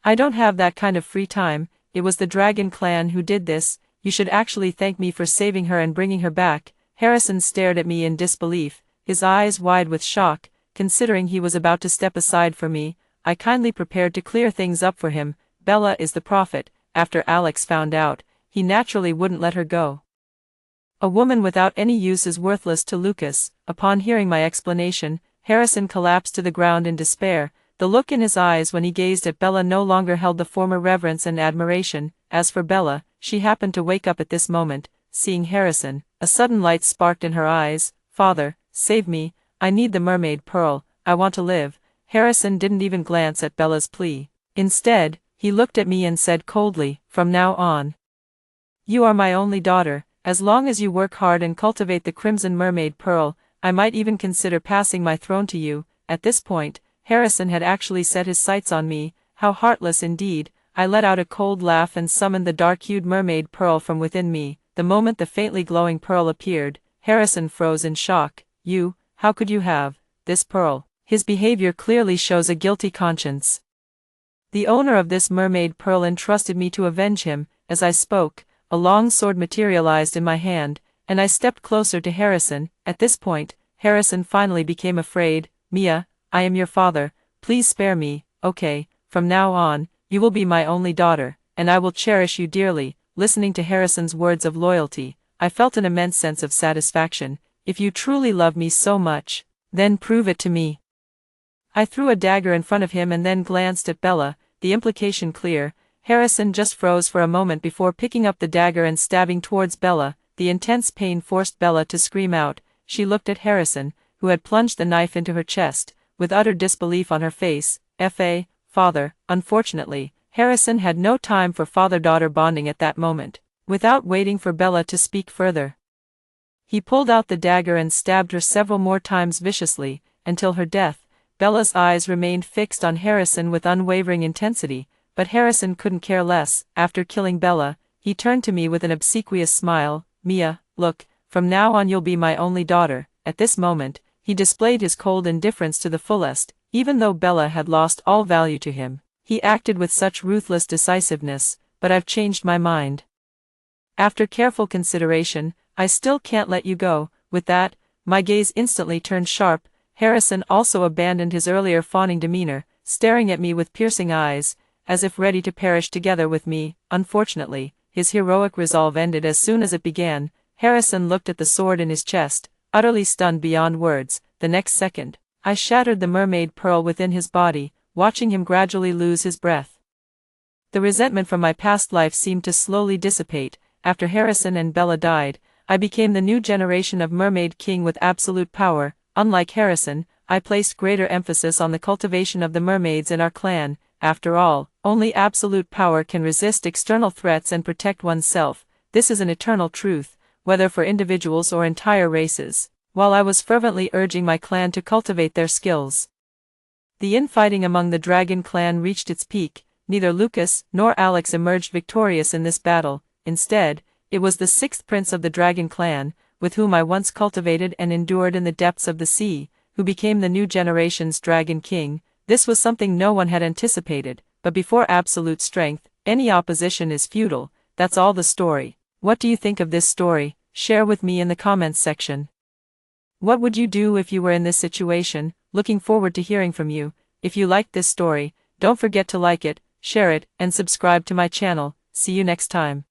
"I don't have that kind of free time. It was the Dragon Clan who did this. You should actually thank me for saving her and bringing her back." Harrison stared at me in disbelief, his eyes wide with shock. Considering he was about to step aside for me, I kindly prepared to clear things up for him. Bella is the prophet. After Alex found out, he naturally wouldn't let her go. A woman without any use is worthless to Lucas. Upon hearing my explanation, Harrison collapsed to the ground in despair. The look in his eyes when he gazed at Bella no longer held the former reverence and admiration. As for Bella, she happened to wake up at this moment. Seeing Harrison, a sudden light sparked in her eyes. "Father, save me. I need the mermaid pearl. I want to live." Harrison didn't even glance at Bella's plea. Instead, he looked at me and said coldly, "From now on, you are my only daughter. As long as you work hard and cultivate the Crimson Mermaid Pearl, I might even consider passing my throne to you." At this point, Harrison had actually set his sights on me. How heartless indeed. I let out a cold laugh and summoned the dark-hued mermaid pearl from within me. The moment the faintly glowing pearl appeared, Harrison froze in shock. "You, how could you have this pearl?" His behavior clearly shows a guilty conscience. "The owner of this mermaid pearl entrusted me to avenge him." As I spoke, a long sword materialized in my hand, and I stepped closer to Harrison. At this point, Harrison finally became afraid. "Mia, I am your father. Please spare me, okay? From now on, you will be my only daughter, and I will cherish you dearly." Listening to Harrison's words of loyalty, I felt an immense sense of satisfaction. "If you truly love me so much, then prove it to me." I threw a dagger in front of him and then glanced at Bella, the implication clear. Harrison just froze for a moment before picking up the dagger and stabbing towards Bella. The intense pain forced Bella to scream out. She looked at Harrison, who had plunged the knife into her chest, with utter disbelief on her face. Father." Unfortunately, Harrison had no time for father-daughter bonding at that moment. Without waiting for Bella to speak further, he pulled out the dagger and stabbed her several more times viciously, until her death. Bella's eyes remained fixed on Harrison with unwavering intensity, but Harrison couldn't care less. After killing Bella, he turned to me with an obsequious smile. "Mia, look, from now on you'll be my only daughter." At this moment, he displayed his cold indifference to the fullest. Even though Bella had lost all value to him, he acted with such ruthless decisiveness. "But I've changed my mind. After careful consideration, I still can't let you go." With that, my gaze instantly turned sharp. Harrison also abandoned his earlier fawning demeanor, staring at me with piercing eyes, as if ready to perish together with me. Unfortunately, his heroic resolve ended as soon as it began. Harrison looked at the sword in his chest, utterly stunned beyond words. The next second, I shattered the mermaid pearl within his body, watching him gradually lose his breath. The resentment from my past life seemed to slowly dissipate. After Harrison and Bella died, I became the new generation of Mermaid King with absolute power. Unlike Harrison, I placed greater emphasis on the cultivation of the mermaids in our clan. After all, only absolute power can resist external threats and protect oneself. This is an eternal truth, whether for individuals or entire races. While I was fervently urging my clan to cultivate their skills, the infighting among the Dragon Clan reached its peak. Neither Lucas nor Alex emerged victorious in this battle. Instead, it was the sixth prince of the Dragon Clan, with whom I once cultivated and endured in the depths of the sea, who became the new generation's Dragon King. This was something no one had anticipated, but before absolute strength, any opposition is futile. That's all the story. What do you think of this story? Share with me in the comments section. What would you do if you were in this situation? Looking forward to hearing from you. If you liked this story, don't forget to like it, share it, and subscribe to my channel. See you next time.